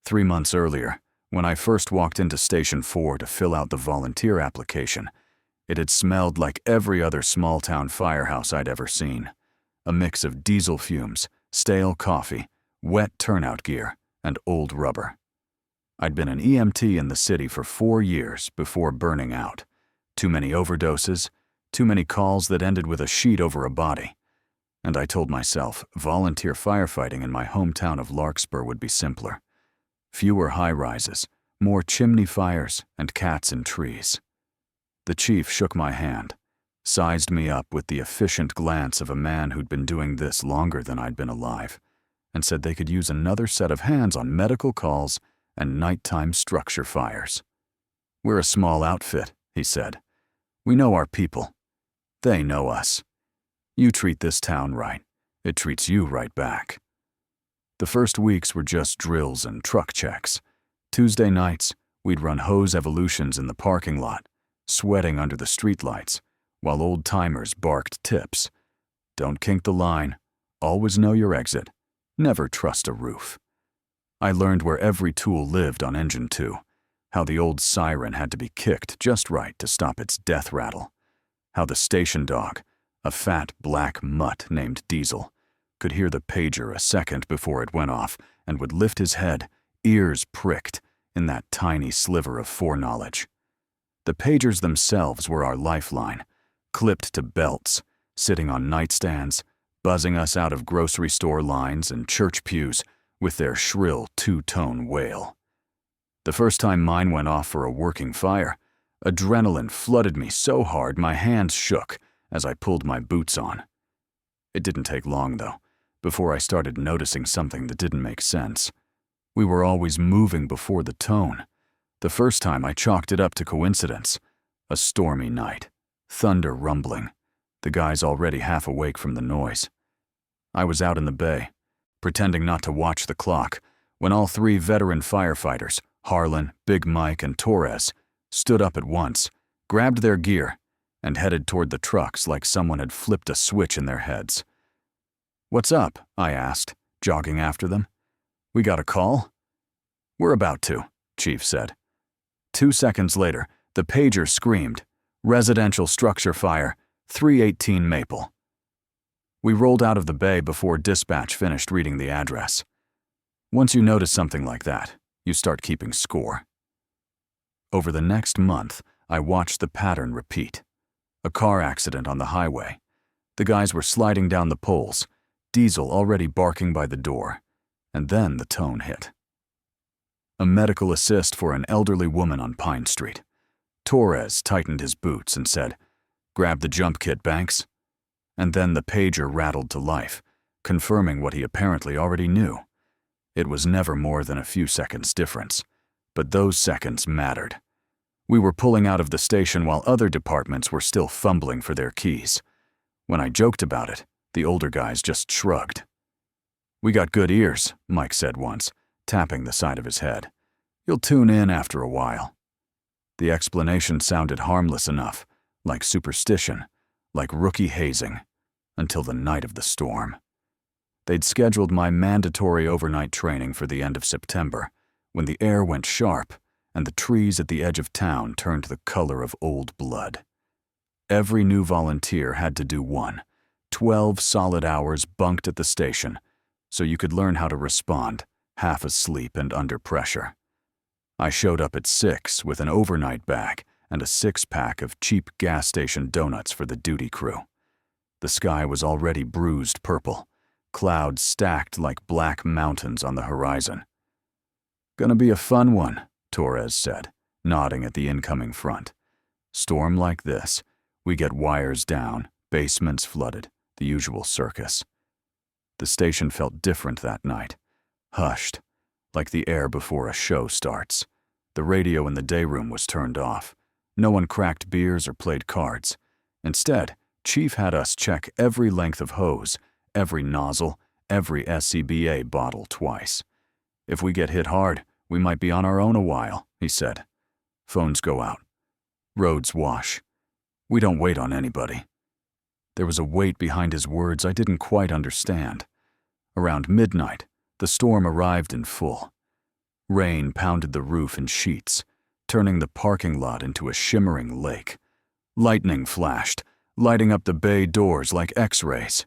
Speaker 1: 3 months earlier, when I first walked into Station 4 to fill out the volunteer application, it had smelled like every other small-town firehouse I'd ever seen. A mix of diesel fumes, stale coffee, wet turnout gear, and old rubber. I'd been an EMT in the city for 4 years before burning out. Too many overdoses, too many calls that ended with a sheet over a body. And I told myself volunteer firefighting in my hometown of Larkspur would be simpler. Fewer high-rises, more chimney fires, and cats in trees. The chief shook my hand, sized me up with the efficient glance of a man who'd been doing this longer than I'd been alive, and said they could use another set of hands on medical calls and nighttime structure fires. "We're a small outfit," he said. "We know our people. They know us. You treat this town right, it treats you right back." The first weeks were just drills and truck checks. Tuesday nights, we'd run hose evolutions in the parking lot, sweating under the streetlights, while old-timers barked tips. Don't kink the line, always know your exit, never trust a roof. I learned where every tool lived on Engine 2, how the old siren had to be kicked just right to stop its death rattle, how the station dog, a fat black mutt named Diesel, could hear the pager a second before it went off and would lift his head, ears pricked, in that tiny sliver of foreknowledge. The pagers themselves were our lifeline, clipped to belts, sitting on nightstands, buzzing us out of grocery store lines and church pews with their shrill two-tone wail. The first time mine went off for a working fire, Adrenaline flooded me so hard my hands shook as I pulled my boots on. It didn't take long, though, before I started noticing something that didn't make sense. We were always moving before the tone. The first time I chalked it up to coincidence. A stormy night. Thunder rumbling. The guys already half awake from the noise. I was out in the bay, pretending not to watch the clock, when all 3 veteran firefighters, Harlan, Big Mike, and Torres, stood up at once, grabbed their gear, and headed toward the trucks like someone had flipped a switch in their heads. "What's up?" I asked, jogging after them. "We got a call?" "We're about to," Chief said. 2 seconds later, the pager screamed, "Residential structure fire, 318 Maple." We rolled out of the bay before dispatch finished reading the address. Once you notice something like that, you start keeping score. Over the next month, I watched the pattern repeat. A car accident on the highway. The guys were sliding down the poles, Diesel already barking by the door, and then the tone hit. A medical assist for an elderly woman on Pine Street. Torres tightened his boots and said, "Grab the jump kit, Banks." And then the pager rattled to life, confirming what he apparently already knew. It was never more than a few seconds difference, but those seconds mattered. We were pulling out of the station while other departments were still fumbling for their keys. When I joked about it, the older guys just shrugged. "We got good ears," Mike said once, tapping the side of his head. "You'll tune in after a while." The explanation sounded harmless enough, like superstition, like rookie hazing, until the night of the storm. They'd scheduled my mandatory overnight training for the end of September, when the air went sharp and the trees at the edge of town turned the color of old blood. Every new volunteer had to do 12 solid hours bunked at the station, so you could learn how to respond, half asleep and under pressure. I showed up at 6 with an overnight bag and a 6-pack of cheap gas station donuts for the duty crew. The sky was already bruised purple, clouds stacked like black mountains on the horizon. "Gonna be a fun one," Torres said, nodding at the incoming front. "Storm like this, we get wires down, basements flooded, the usual circus." The station felt different that night, hushed, like the air before a show starts. The radio in the day room was turned off. No one cracked beers or played cards. Instead, Chief had us check every length of hose, every nozzle, every SCBA bottle twice. "If we get hit hard, we might be on our own a while," he said. "Phones go out. Roads wash. We don't wait on anybody." There was a weight behind his words I didn't quite understand. Around midnight, the storm arrived in full. Rain pounded the roof in sheets, turning the parking lot into a shimmering lake. Lightning flashed, lighting up the bay doors like X-rays.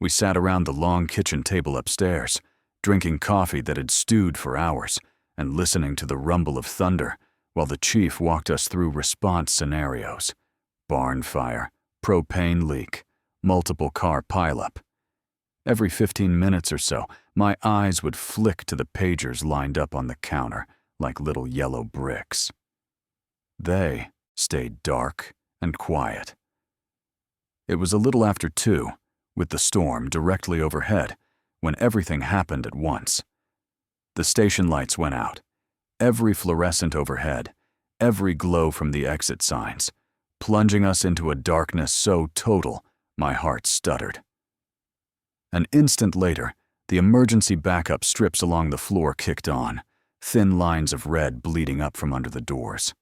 Speaker 1: We sat around the long kitchen table upstairs, drinking coffee that had stewed for hours and listening to the rumble of thunder while the chief walked us through response scenarios. Barn fire, propane leak, multiple car pileup. Every 15 minutes or so, my eyes would flick to the pagers lined up on the counter like little yellow bricks. They stayed dark and quiet. It was a little after 2, with the storm directly overhead, when everything happened at once. The station lights went out, every fluorescent overhead, every glow from the exit signs, plunging us into a darkness so total my heart stuttered. An instant later, the emergency backup strips along the floor kicked on, thin lines of red bleeding up from under the doors.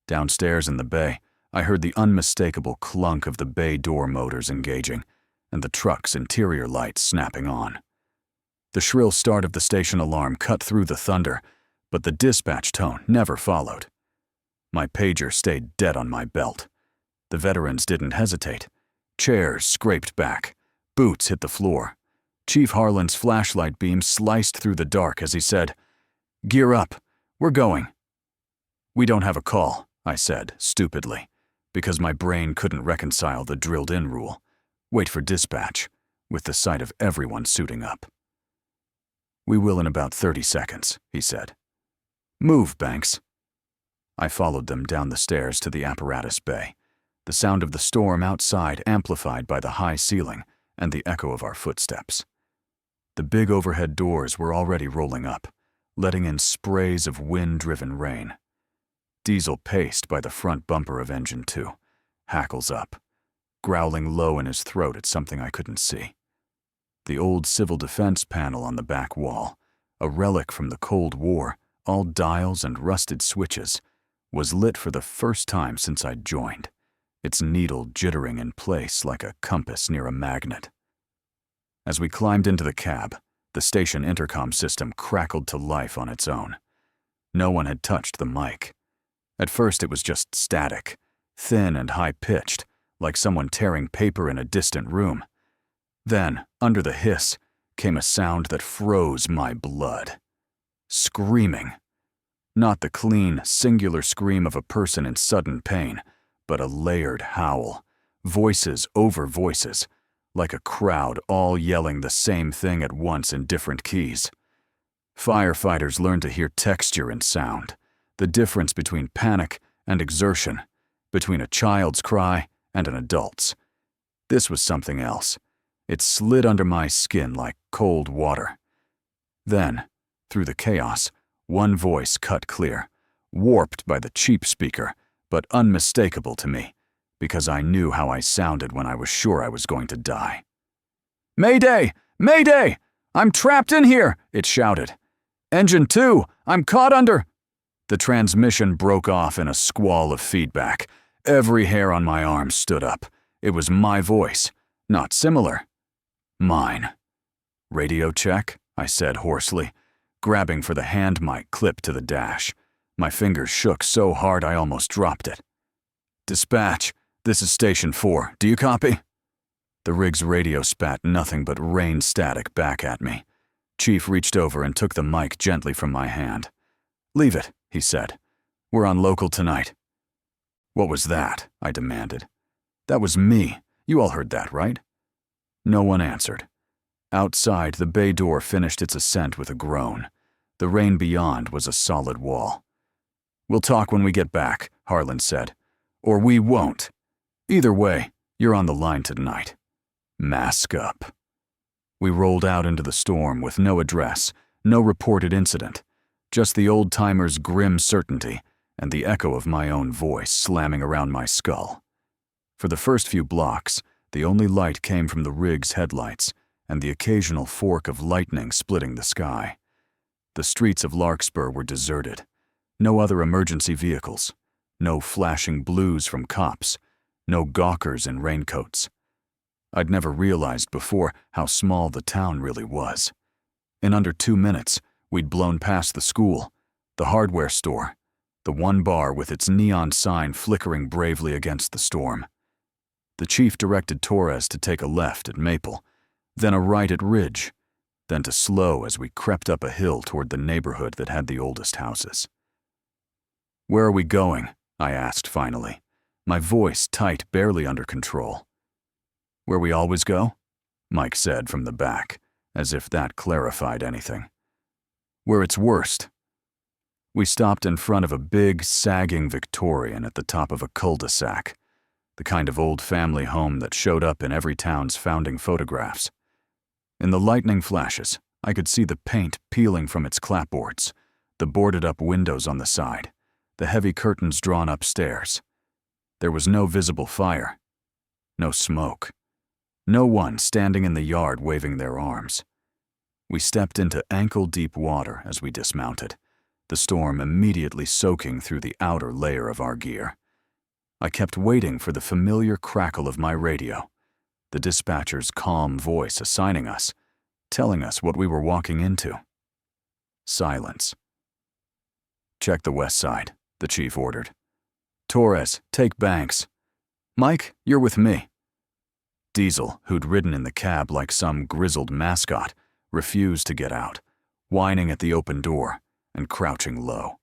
Speaker 1: Downstairs in the bay, I heard the unmistakable clunk of the bay door motors engaging and the truck's interior lights snapping on. The shrill start of the station alarm cut through the thunder, but the dispatch tone never followed. My pager stayed dead on my belt. The veterans didn't hesitate. Chairs scraped back. Boots hit the floor. Chief Harlan's flashlight beam sliced through the dark as he said, "Gear up. We're going." "We don't have a call," I said, stupidly, because my brain couldn't reconcile the drilled-in rule. Wait for dispatch, with the sight of everyone suiting up. "We will in about 30 seconds, he said. "Move, Banks." I followed them down the stairs to the apparatus bay, the sound of the storm outside amplified by the high ceiling and the echo of our footsteps. The big overhead doors were already rolling up, letting in sprays of wind-driven rain. Diesel paced by the front bumper of Engine 2, hackles up, growling low in his throat at something I couldn't see. The old civil defense panel on the back wall, a relic from the Cold War, all dials and rusted switches, was lit for the first time since I'd joined, its needle jittering in place like a compass near a magnet. As we climbed into the cab, the station intercom system crackled to life on its own. No one had touched the mic. At first it was just static, thin and high-pitched, like someone tearing paper in a distant room. Then, under the hiss, came a sound that froze my blood. Screaming. Not the clean, singular scream of a person in sudden pain, but a layered howl, voices over voices, like a crowd all yelling the same thing at once in different keys. Firefighters learn to hear texture and sound, the difference between panic and exertion, between a child's cry and an adult's. This was something else. It slid under my skin like cold water. Then, through the chaos, one voice cut clear, warped by the cheap speaker, but unmistakable to me, because I knew how I sounded when I was sure I was going to die. "Mayday! Mayday! I'm trapped in here!" it shouted. "Engine 2, I'm caught under—" The transmission broke off in a squall of feedback. Every hair on my arm stood up. It was my voice, not similar. Mine. "Radio check," I said hoarsely, grabbing for the hand mic clipped to the dash. My fingers shook so hard I almost dropped it. "Dispatch, this is Station 4. Do you copy?" The rig's radio spat nothing but rain static back at me. Chief reached over and took the mic gently from my hand. "Leave it," he said. "We're on local tonight." "What was that?" I demanded. "That was me. You all heard that, right?" No one answered. Outside, the bay door finished its ascent with a groan. The rain beyond was a solid wall. "We'll talk when we get back," Harlan said. "Or we won't. Either way, you're on the line tonight. Mask up." We rolled out into the storm with no address, no reported incident, just the old-timer's grim certainty and the echo of my own voice slamming around my skull. For the first few blocks, the only light came from the rig's headlights and the occasional fork of lightning splitting the sky. The streets of Larkspur were deserted. No other emergency vehicles. No flashing blues from cops. No gawkers in raincoats. I'd never realized before how small the town really was. In under 2 minutes, we'd blown past the school, the hardware store, the one bar with its neon sign flickering bravely against the storm. The chief directed Torres to take a left at Maple, then a right at Ridge, then to slow as we crept up a hill toward the neighborhood that had the oldest houses. "Where are we going?" I asked finally, my voice tight, barely under control. "Where we always go?" Mike said from the back, as if that clarified anything. "Where it's worst." We stopped in front of a big, sagging Victorian at the top of a cul-de-sac, the kind of old family home that showed up in every town's founding photographs. In the lightning flashes, I could see the paint peeling from its clapboards, the boarded-up windows on the side, the heavy curtains drawn upstairs. There was no visible fire, no smoke, no one standing in the yard waving their arms. We stepped into ankle-deep water as we dismounted, the storm immediately soaking through the outer layer of our gear. I kept waiting for the familiar crackle of my radio, the dispatcher's calm voice assigning us, telling us what we were walking into. Silence. "Check the west side," the chief ordered. "Torres, take Banks. Mike, you're with me." Diesel, who'd ridden in the cab like some grizzled mascot, refused to get out, whining at the open door and crouching low.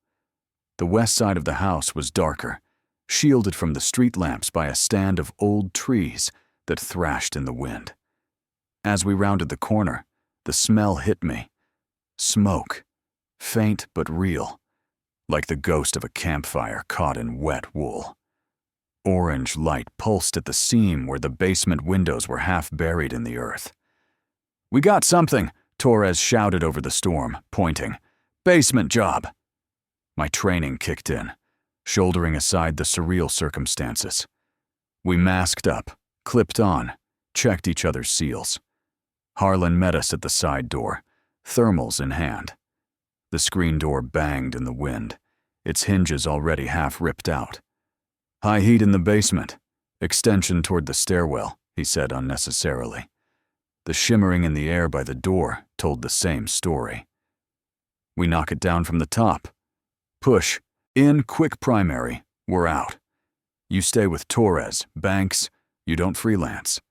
Speaker 1: The west side of the house was darker, shielded from the street lamps by a stand of old trees that thrashed in the wind. As we rounded the corner, the smell hit me. Smoke, faint but real, like the ghost of a campfire caught in wet wool. Orange light pulsed at the seam where the basement windows were half buried in the earth. "We got something," Torres shouted over the storm, pointing. "Basement job." My training kicked in, shouldering aside the surreal circumstances. We masked up, clipped on, checked each other's seals. Harlan met us at the side door, thermals in hand. The screen door banged in the wind, its hinges already half ripped out. "High heat in the basement. Extension toward the stairwell," he said unnecessarily. The shimmering in the air by the door told the same story. "We knock it down from the top. Push. In quick primary. We're out. You stay with Torres, Banks. You don't freelance."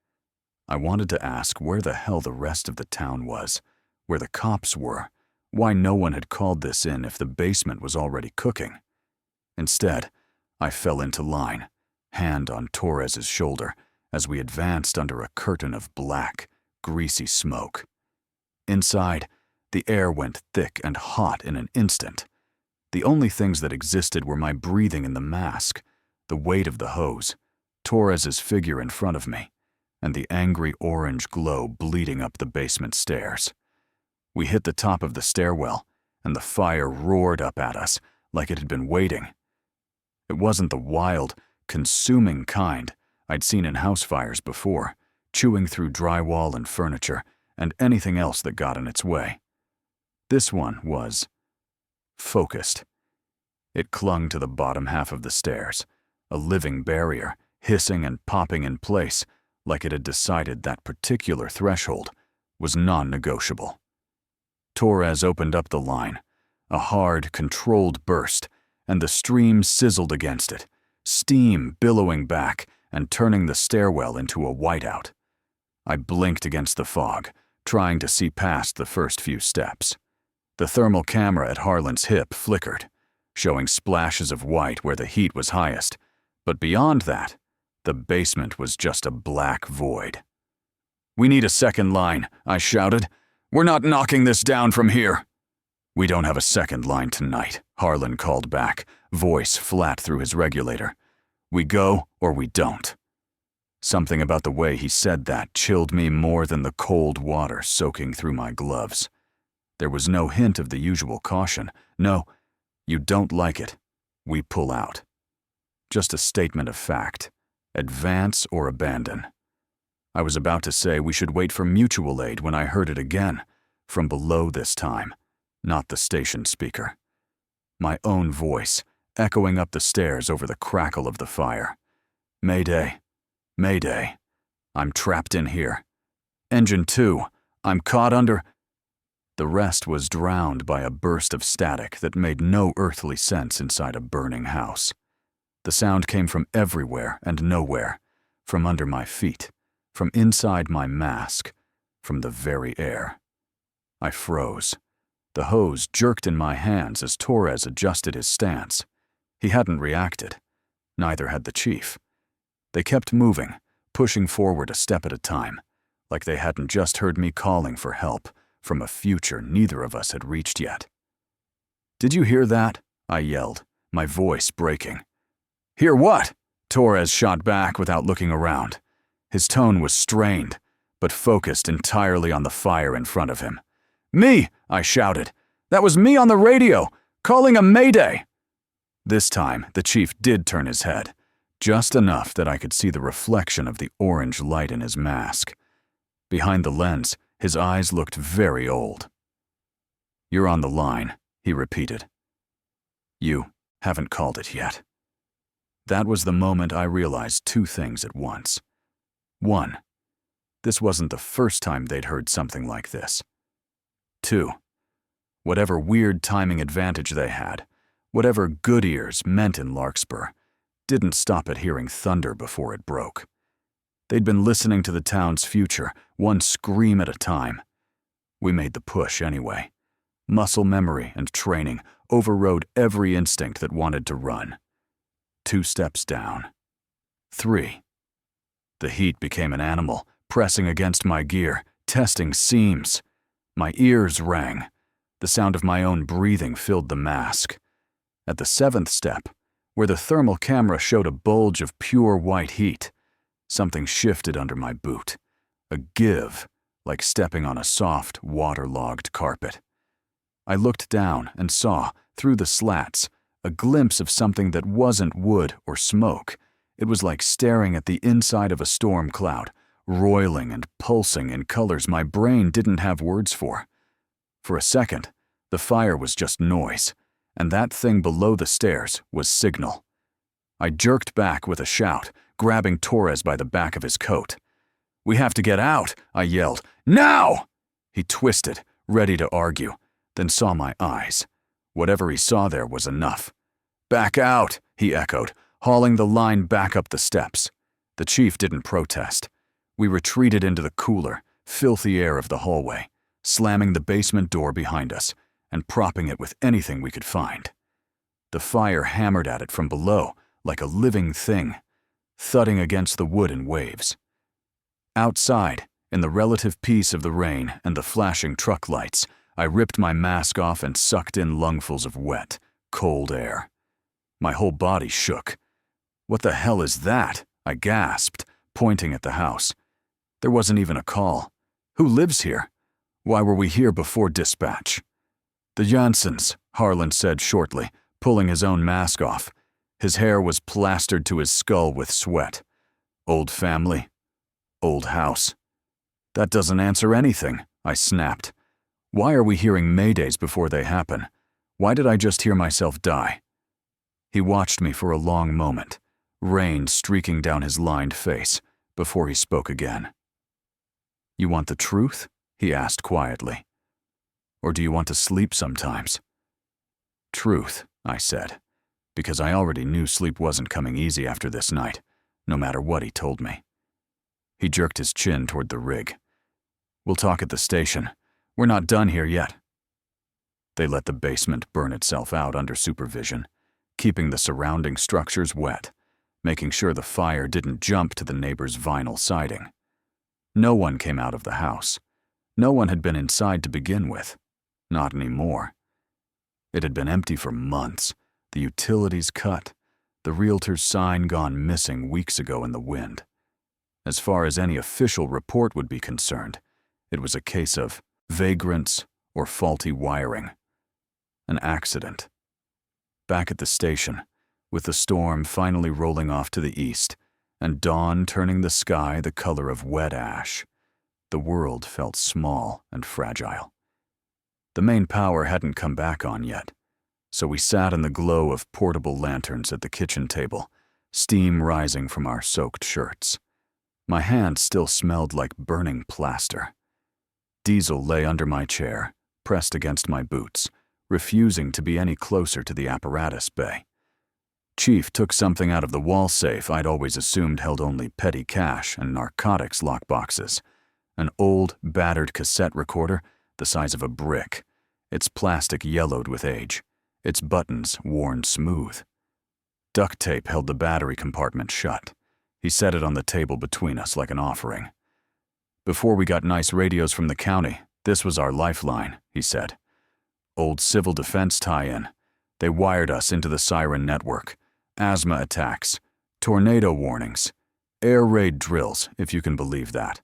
Speaker 1: I wanted to ask where the hell the rest of the town was, where the cops were, why no one had called this in if the basement was already cooking. Instead, I fell into line, hand on Torres's shoulder, as we advanced under a curtain of black, greasy smoke. Inside, the air went thick and hot in an instant. The only things that existed were my breathing in the mask, the weight of the hose, Torres's figure in front of me, and the angry orange glow bleeding up the basement stairs. We hit the top of the stairwell, and the fire roared up at us like it had been waiting. It wasn't the wild, consuming kind I'd seen in house fires before, chewing through drywall and furniture and anything else that got in its way. This one was focused. It clung to the bottom half of the stairs, a living barrier, hissing and popping in place like it had decided that particular threshold was non-negotiable. Torres opened up the line, a hard, controlled burst, and the stream sizzled against it, steam billowing back and turning the stairwell into a whiteout. I blinked against the fog, trying to see past the first few steps. The thermal camera at Harlan's hip flickered, showing splashes of white where the heat was highest, but beyond that, the basement was just a black void. "We need a second line," I shouted. "We're not knocking this down from here." "We don't have a second line tonight," Harlan called back, voice flat through his regulator. "We go or we don't." Something about the way he said that chilled me more than the cold water soaking through my gloves. There was no hint of the usual caution. No, you don't like it, we pull out. Just a statement of fact. Advance or abandon. I was about to say we should wait for mutual aid when I heard it again, from below this time, not the station speaker. My own voice, echoing up the stairs over the crackle of the fire. "Mayday. Mayday. I'm trapped in here. Engine 2. I'm caught under..." The rest was drowned by a burst of static that made no earthly sense inside a burning house. The sound came from everywhere and nowhere, from under my feet, from inside my mask, from the very air. I froze. The hose jerked in my hands as Torres adjusted his stance. He hadn't reacted. Neither had the chief. They kept moving, pushing forward a step at a time, like they hadn't just heard me calling for help from a future neither of us had reached yet. "Did you hear that?" I yelled, my voice breaking. "Hear what?" Torres shot back without looking around. His tone was strained, but focused entirely on the fire in front of him. "Me!" I shouted. "That was me on the radio, calling a mayday!" This time, the chief did turn his head, just enough that I could see the reflection of the orange light in his mask. Behind the lens, his eyes looked very old. "You're on the line," he repeated. "You haven't called it yet." That was the moment I realized two things at once. One, this wasn't the first time they'd heard something like this. Two, whatever weird timing advantage they had, whatever good ears meant in Larkspur, didn't stop at hearing thunder before it broke. They'd been listening to the town's future, one scream at a time. We made the push anyway. Muscle memory and training overrode every instinct that wanted to run. 2 steps down. 3. The heat became an animal, pressing against my gear, testing seams. My ears rang. The sound of my own breathing filled the mask. At the 7th step, where the thermal camera showed a bulge of pure white heat, something shifted under my boot. A give, like stepping on a soft, waterlogged carpet. I looked down and saw, through the slats, a glimpse of something that wasn't wood or smoke. It was like staring at the inside of a storm cloud, roiling and pulsing in colors my brain didn't have words for. For a second, the fire was just noise, and that thing below the stairs was signal. I jerked back with a shout, grabbing Torres by the back of his coat. "We have to get out," I yelled. "Now!" He twisted, ready to argue, then saw my eyes. Whatever he saw there was enough. "Back out," he echoed, hauling the line back up the steps. The chief didn't protest. We retreated into the cooler, filthy air of the hallway, slamming the basement door behind us and propping it with anything we could find. The fire hammered at it from below like a living thing, thudding against the wood in waves. Outside, in the relative peace of the rain and the flashing truck lights, I ripped my mask off and sucked in lungfuls of wet, cold air. My whole body shook. "What the hell is that?" I gasped, pointing at the house. There wasn't even a call. Who lives here? Why were we here before dispatch? "The Janssens," Harlan said shortly, pulling his own mask off. His hair was plastered to his skull with sweat. "Old family. Old house." "That doesn't answer anything," I snapped. "Why are we hearing maydays before they happen? Why did I just hear myself die?" He watched me for a long moment, rain streaking down his lined face, before he spoke again. "You want the truth?" he asked quietly. "Or do you want to sleep sometimes?" "Truth," I said, because I already knew sleep wasn't coming easy after this night, no matter what he told me. He jerked his chin toward the rig. "We'll talk at the station. We're not done here yet." They let the basement burn itself out under supervision, keeping the surrounding structures wet, making sure the fire didn't jump to the neighbor's vinyl siding. No one came out of the house. No one had been inside to begin with. Not anymore. It had been empty for months, the utilities cut, the realtor's sign gone missing weeks ago in the wind. As far as any official report would be concerned, it was a case of vagrants or faulty wiring. An accident. Back at the station, with the storm finally rolling off to the east and dawn turning the sky the color of wet ash, the world felt small and fragile. The main power hadn't come back on yet, so we sat in the glow of portable lanterns at the kitchen table, steam rising from our soaked shirts. My hands still smelled like burning plaster. Diesel lay under my chair, pressed against my boots, refusing to be any closer to the apparatus bay. Chief took something out of the wall safe I'd always assumed held only petty cash and narcotics lockboxes. An old, battered cassette recorder the size of a brick, its plastic yellowed with age, its buttons worn smooth. Duct tape held the battery compartment shut. He set it on the table between us like an offering. "Before we got nice radios from the county, this was our lifeline," he said. "Old civil defense tie-in. They wired us into the siren network. Asthma attacks, tornado warnings, air raid drills, if you can believe that."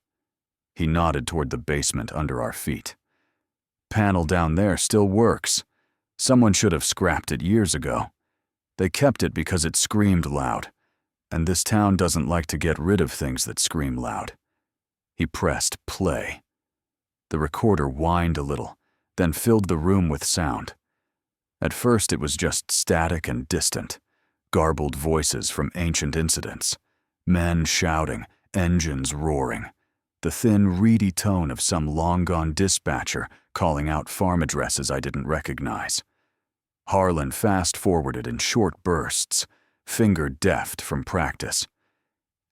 Speaker 1: He nodded toward the basement under our feet. "Panel down there still works. Someone should have scrapped it years ago. They kept it because it screamed loud, and this town doesn't like to get rid of things that scream loud." He pressed play. The recorder whined a little, then filled the room with sound. At first it was just static and distant, garbled voices from ancient incidents, men shouting, engines roaring, the thin, reedy tone of some long-gone dispatcher calling out farm addresses I didn't recognize. Harlan fast-forwarded in short bursts, finger deft from practice.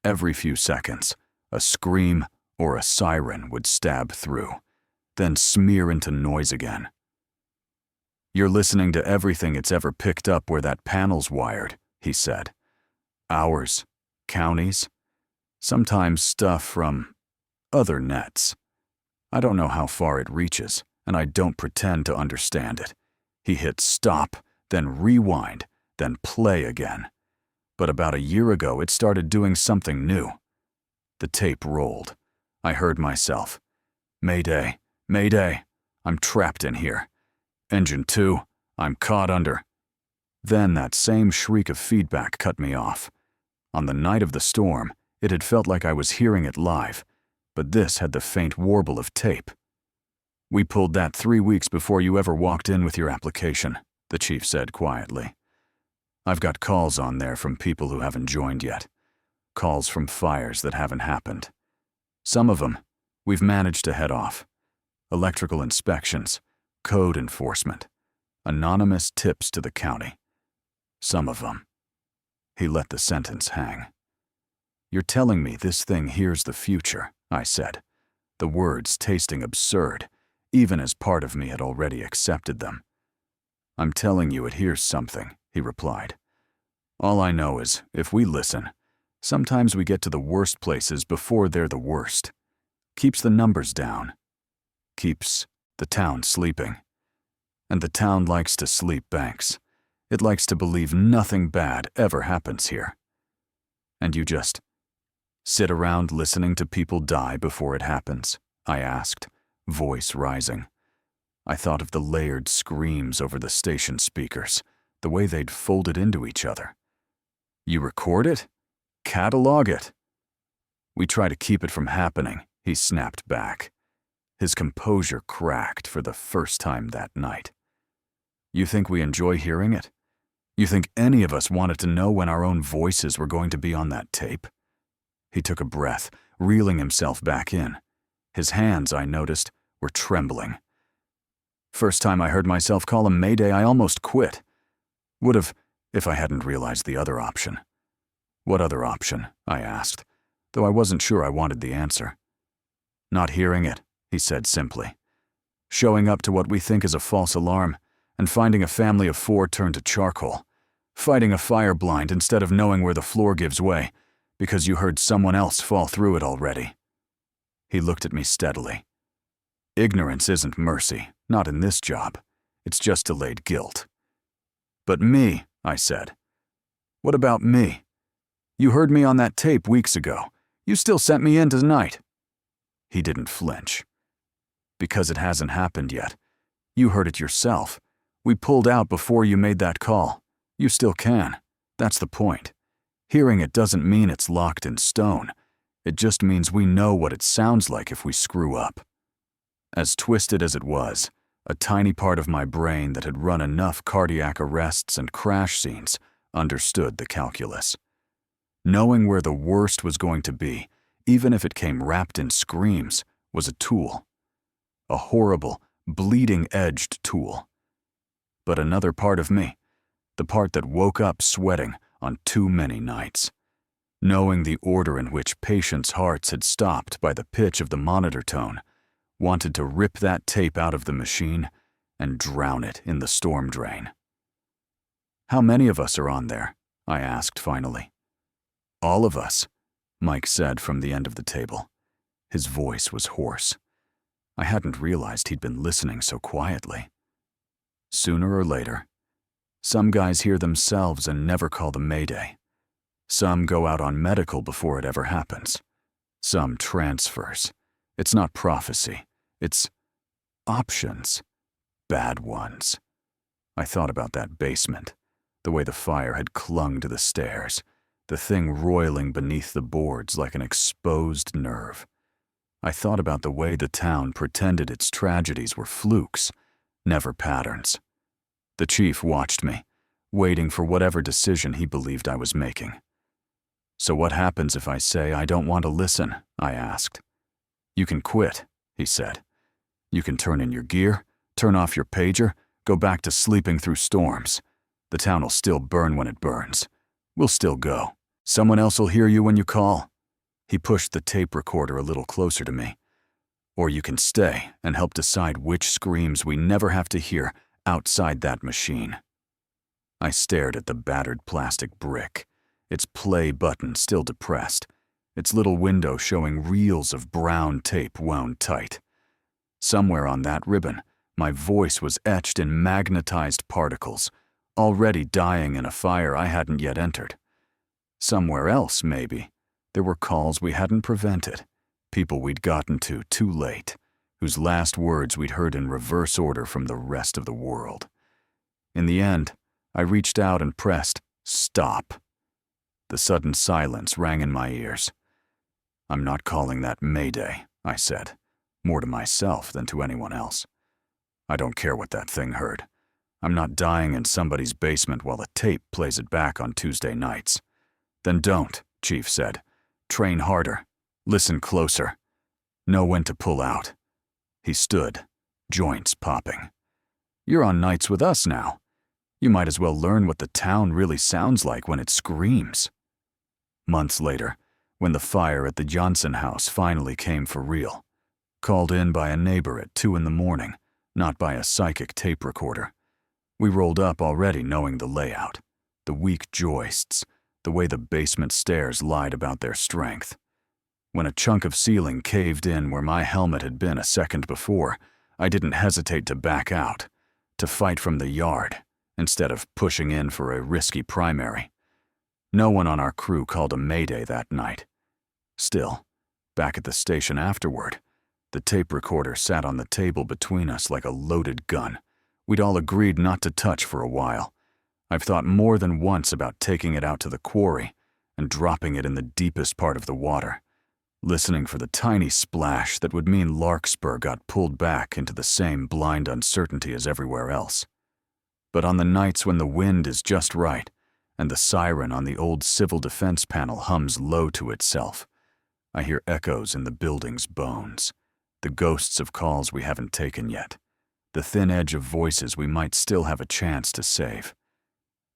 Speaker 1: Every few seconds, a scream or a siren would stab through, then smear into noise again. "You're listening to everything it's ever picked up where that panel's wired," he said. "Ours, counties, sometimes stuff from other nets. I don't know how far it reaches, and I don't pretend to understand it." He hit stop, then rewind, then play again. But about a year ago, it started doing something new. The tape rolled. I heard myself. Mayday, Mayday, I'm trapped in here. Engine 2, I'm caught under. Then that same shriek of feedback cut me off. On the night of the storm, it had felt like I was hearing it live, but this had the faint warble of tape. We pulled that 3 weeks before you ever walked in with your application, the chief said quietly. I've got calls on there from people who haven't joined yet. Calls from fires that haven't happened. Some of them, we've managed to head off. Electrical inspections, code enforcement, anonymous tips to the county. Some of them. He let the sentence hang. You're telling me this thing hears the future, I said, the words tasting absurd, even as part of me had already accepted them. I'm telling you it hears something, he replied. All I know is, if we listen, sometimes we get to the worst places before they're the worst. Keeps the numbers down. Keeps the town sleeping. And the town likes to sleep banks. It likes to believe nothing bad ever happens here. And you just sit around listening to people die before it happens, I asked, voice rising. I thought of the layered screams over the station speakers, the way they'd folded into each other. You record it? Catalog it? We try to keep it from happening, he snapped back. His composure cracked for the first time that night. You think we enjoy hearing it? You think any of us wanted to know when our own voices were going to be on that tape? He took a breath, reeling himself back in. His hands, I noticed, were trembling. First time I heard myself call him Mayday, I almost quit. Would have, if I hadn't realized the other option. What other option? I asked, though I wasn't sure I wanted the answer. Not hearing it, he said simply. Showing up to what we think is a false alarm, and finding a family of 4 turned to charcoal. Fighting a fire blind instead of knowing where the floor gives way, because you heard someone else fall through it already. He looked at me steadily. Ignorance isn't mercy, not in this job. It's just delayed guilt. But me, I said. What about me? You heard me on that tape weeks ago. You still sent me in tonight. He didn't flinch. Because it hasn't happened yet. You heard it yourself. We pulled out before you made that call. You still can. That's the point. Hearing it doesn't mean it's locked in stone. It just means we know what it sounds like if we screw up. As twisted as it was, a tiny part of my brain that had run enough cardiac arrests and crash scenes understood the calculus. Knowing where the worst was going to be, even if it came wrapped in screams, was a tool. A horrible, bleeding-edged tool. But another part of me, the part that woke up sweating on too many nights, knowing the order in which patients' hearts had stopped by the pitch of the monitor tone, wanted to rip that tape out of the machine and drown it in the storm drain. How many of us are on there? I asked finally. All of us, Mike said from the end of the table. His voice was hoarse. I hadn't realized he'd been listening so quietly. Sooner or later, some guys hear themselves and never call the Mayday. Some go out on medical before it ever happens. Some transfers. It's not prophecy. It's options. Bad ones. I thought about that basement, the way the fire had clung to the stairs, the thing roiling beneath the boards like an exposed nerve. I thought about the way the town pretended its tragedies were flukes, never patterns. The chief watched me, waiting for whatever decision he believed I was making. So what happens if I say I don't want to listen? I asked. You can quit, he said. You can turn in your gear, turn off your pager, go back to sleeping through storms. The town will still burn when it burns. We'll still go. Someone else will hear you when you call. He pushed the tape recorder a little closer to me. Or you can stay and help decide which screams we never have to hear outside that machine. I stared at the battered plastic brick, its play button still depressed, its little window showing reels of brown tape wound tight. Somewhere on that ribbon, my voice was etched in magnetized particles, already dying in a fire I hadn't yet entered. Somewhere else, maybe, there were calls we hadn't prevented, people we'd gotten to too late, whose last words we'd heard in reverse order from the rest of the world. In the end, I reached out and pressed stop. The sudden silence rang in my ears. "I'm not calling that Mayday," I said, more to myself than to anyone else. "I don't care what that thing heard. I'm not dying in somebody's basement while a tape plays it back on Tuesday nights." "Then don't," Chief said. "Train harder. Listen closer. Know when to pull out." He stood, joints popping. "You're on nights with us now. You might as well learn what the town really sounds like when it screams." Months later, when the fire at the Johnson house finally came for real, called in by a neighbor at 2 a.m, not by a psychic tape recorder, we rolled up already knowing the layout, the weak joists, the way the basement stairs lied about their strength. When a chunk of ceiling caved in where my helmet had been a second before, I didn't hesitate to back out, to fight from the yard, instead of pushing in for a risky primary. No one on our crew called a mayday that night. Still, back at the station afterward, the tape recorder sat on the table between us like a loaded gun. We'd all agreed not to touch for a while. I've thought more than once about taking it out to the quarry and dropping it in the deepest part of the water, listening for the tiny splash that would mean Larkspur got pulled back into the same blind uncertainty as everywhere else. But on the nights when the wind is just right and the siren on the old civil defense panel hums low to itself, I hear echoes in the building's bones, the ghosts of calls we haven't taken yet, the thin edge of voices we might still have a chance to save.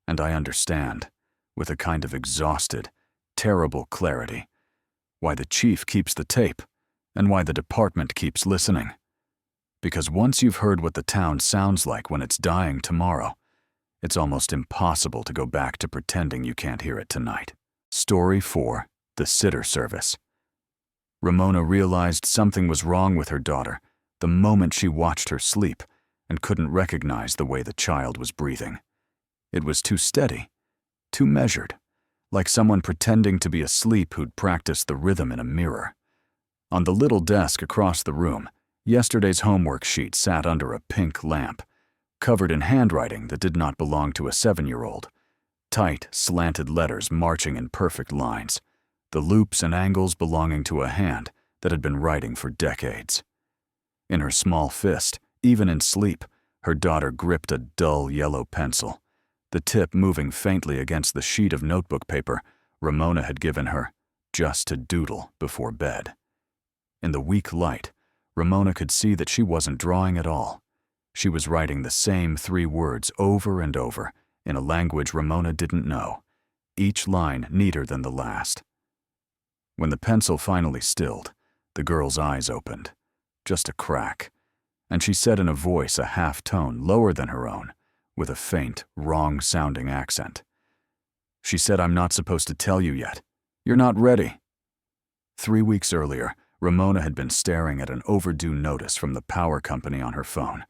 Speaker 1: And I understand, with a kind of exhausted, terrible clarity, why the chief keeps the tape and why the department keeps listening. Because once you've heard what the town sounds like when it's dying tomorrow, it's almost impossible to go back to pretending you can't hear it tonight. Story 4: The Sitter Service. Ramona realized something was wrong with her daughter the moment she watched her sleep and couldn't recognize the way the child was breathing. It was too steady, too measured, like someone pretending to be asleep who'd practiced the rhythm in a mirror. On the little desk across the room, yesterday's homework sheet sat under a pink lamp, covered in handwriting that did not belong to a 7-year-old. Tight, slanted letters marching in perfect lines, the loops and angles belonging to a hand that had been writing for decades. In her small fist, even in sleep, her daughter gripped a dull yellow pencil, the tip moving faintly against the sheet of notebook paper Ramona had given her just to doodle before bed. In the weak light, Ramona could see that she wasn't drawing at all. She was writing the same 3 words over and over in a language Ramona didn't know, each line neater than the last. When the pencil finally stilled, the girl's eyes opened, just a crack, and she said in a voice a half-tone lower than her own, with a faint, wrong-sounding accent. She said, "I'm not supposed to tell you yet. You're not ready." 3 weeks earlier, Ramona had been staring at an overdue notice from the power company on her phone,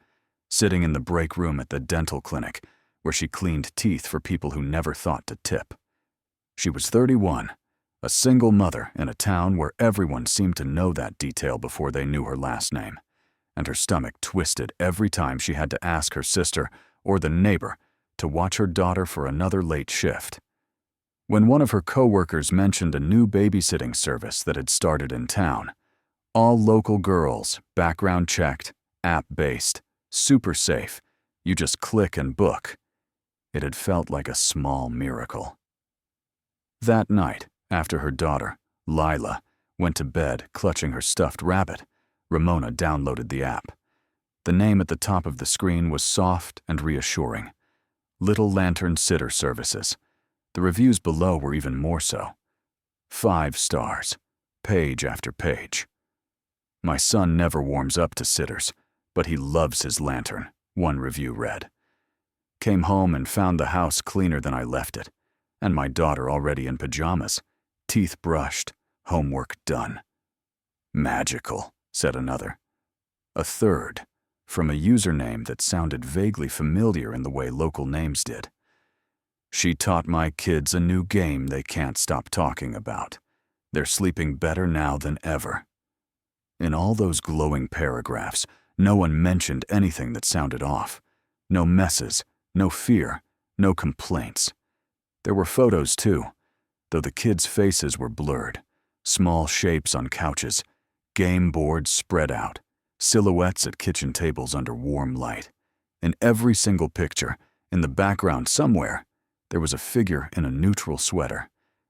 Speaker 1: sitting in the break room at the dental clinic where she cleaned teeth for people who never thought to tip. She was 31, a single mother in a town where everyone seemed to know that detail before they knew her last name, and her stomach twisted every time she had to ask her sister or the neighbor to watch her daughter for another late shift. When one of her coworkers mentioned a new babysitting service that had started in town, all local girls, background checked, app-based, super safe, you just click and book, it had felt like a small miracle. That night, after her daughter, Lila, went to bed clutching her stuffed rabbit, Ramona downloaded the app. The name at the top of the screen was soft and reassuring: Little Lantern Sitter Services. The reviews below were even more so. 5 stars, page after page. "My son never warms up to sitters, but he loves his lantern," one review read. "Came home and found the house cleaner than I left it, and my daughter already in pajamas, teeth brushed, homework done." "Magical," said another. A third, from a username that sounded vaguely familiar in the way local names did, She taught my kids a new game they can't stop talking about. They're sleeping better now than ever. In all those glowing paragraphs, no one mentioned anything that sounded off. No messes, no fear, no complaints. There were photos too, though the kids' faces were blurred. Small shapes on couches, game boards spread out, silhouettes at kitchen tables under warm light. In every single picture, in the background somewhere, there was a figure in a neutral sweater,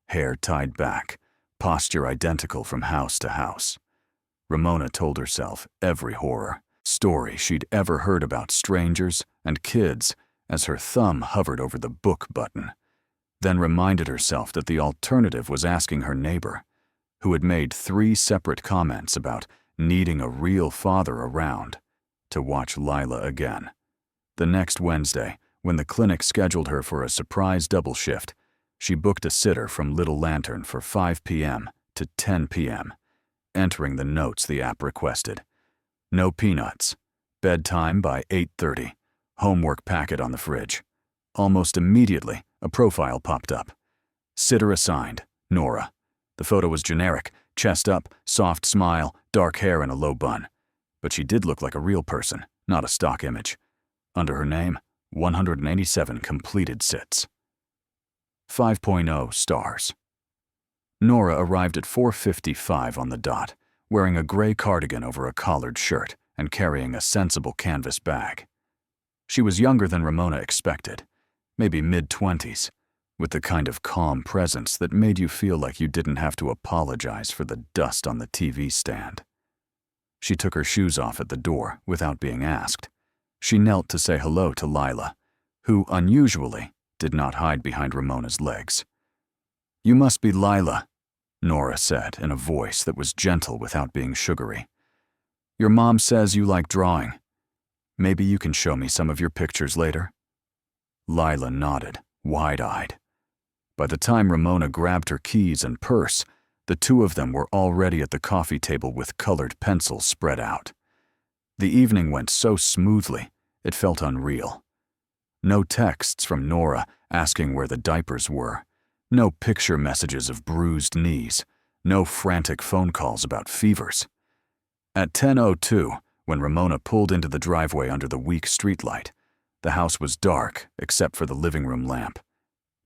Speaker 1: hair tied back, posture identical from house to house. Ramona told herself every horror story she'd ever heard about strangers and kids as her thumb hovered over the book button, then reminded herself that the alternative was asking her neighbor, who had made 3 separate comments about needing a real father around, to watch Lila again. The next Wednesday, when the clinic scheduled her for a surprise double shift, she booked a sitter from Little Lantern for 5 p.m. to 10 p.m., entering the notes the app requested. No peanuts. Bedtime by 8:30. Homework packet on the fridge. Almost immediately, a profile popped up. Sitter assigned, Nora. The photo was generic, chest up, soft smile, dark hair and a low bun. But she did look like a real person, not a stock image. Under her name, 187 completed sits. 5.0 stars. Nora arrived at 4:55 on the dot, wearing a gray cardigan over a collared shirt and carrying a sensible canvas bag. She was younger than Ramona expected, maybe mid-20s, with the kind of calm presence that made you feel like you didn't have to apologize for the dust on the TV stand. She took her shoes off at the door without being asked. She knelt to say hello to Lila, who, unusually, did not hide behind Ramona's legs. "You must be Lila," Nora said in a voice that was gentle without being sugary. "Your mom says you like drawing. Maybe you can show me some of your pictures later?" Lila nodded, wide-eyed. By the time Ramona grabbed her keys and purse, the two of them were already at the coffee table with colored pencils spread out. The evening went so smoothly, it felt unreal. No texts from Nora asking where the diapers were. No picture messages of bruised knees. No frantic phone calls about fevers. At 10:02, when Ramona pulled into the driveway under the weak streetlight, the house was dark except for the living room lamp.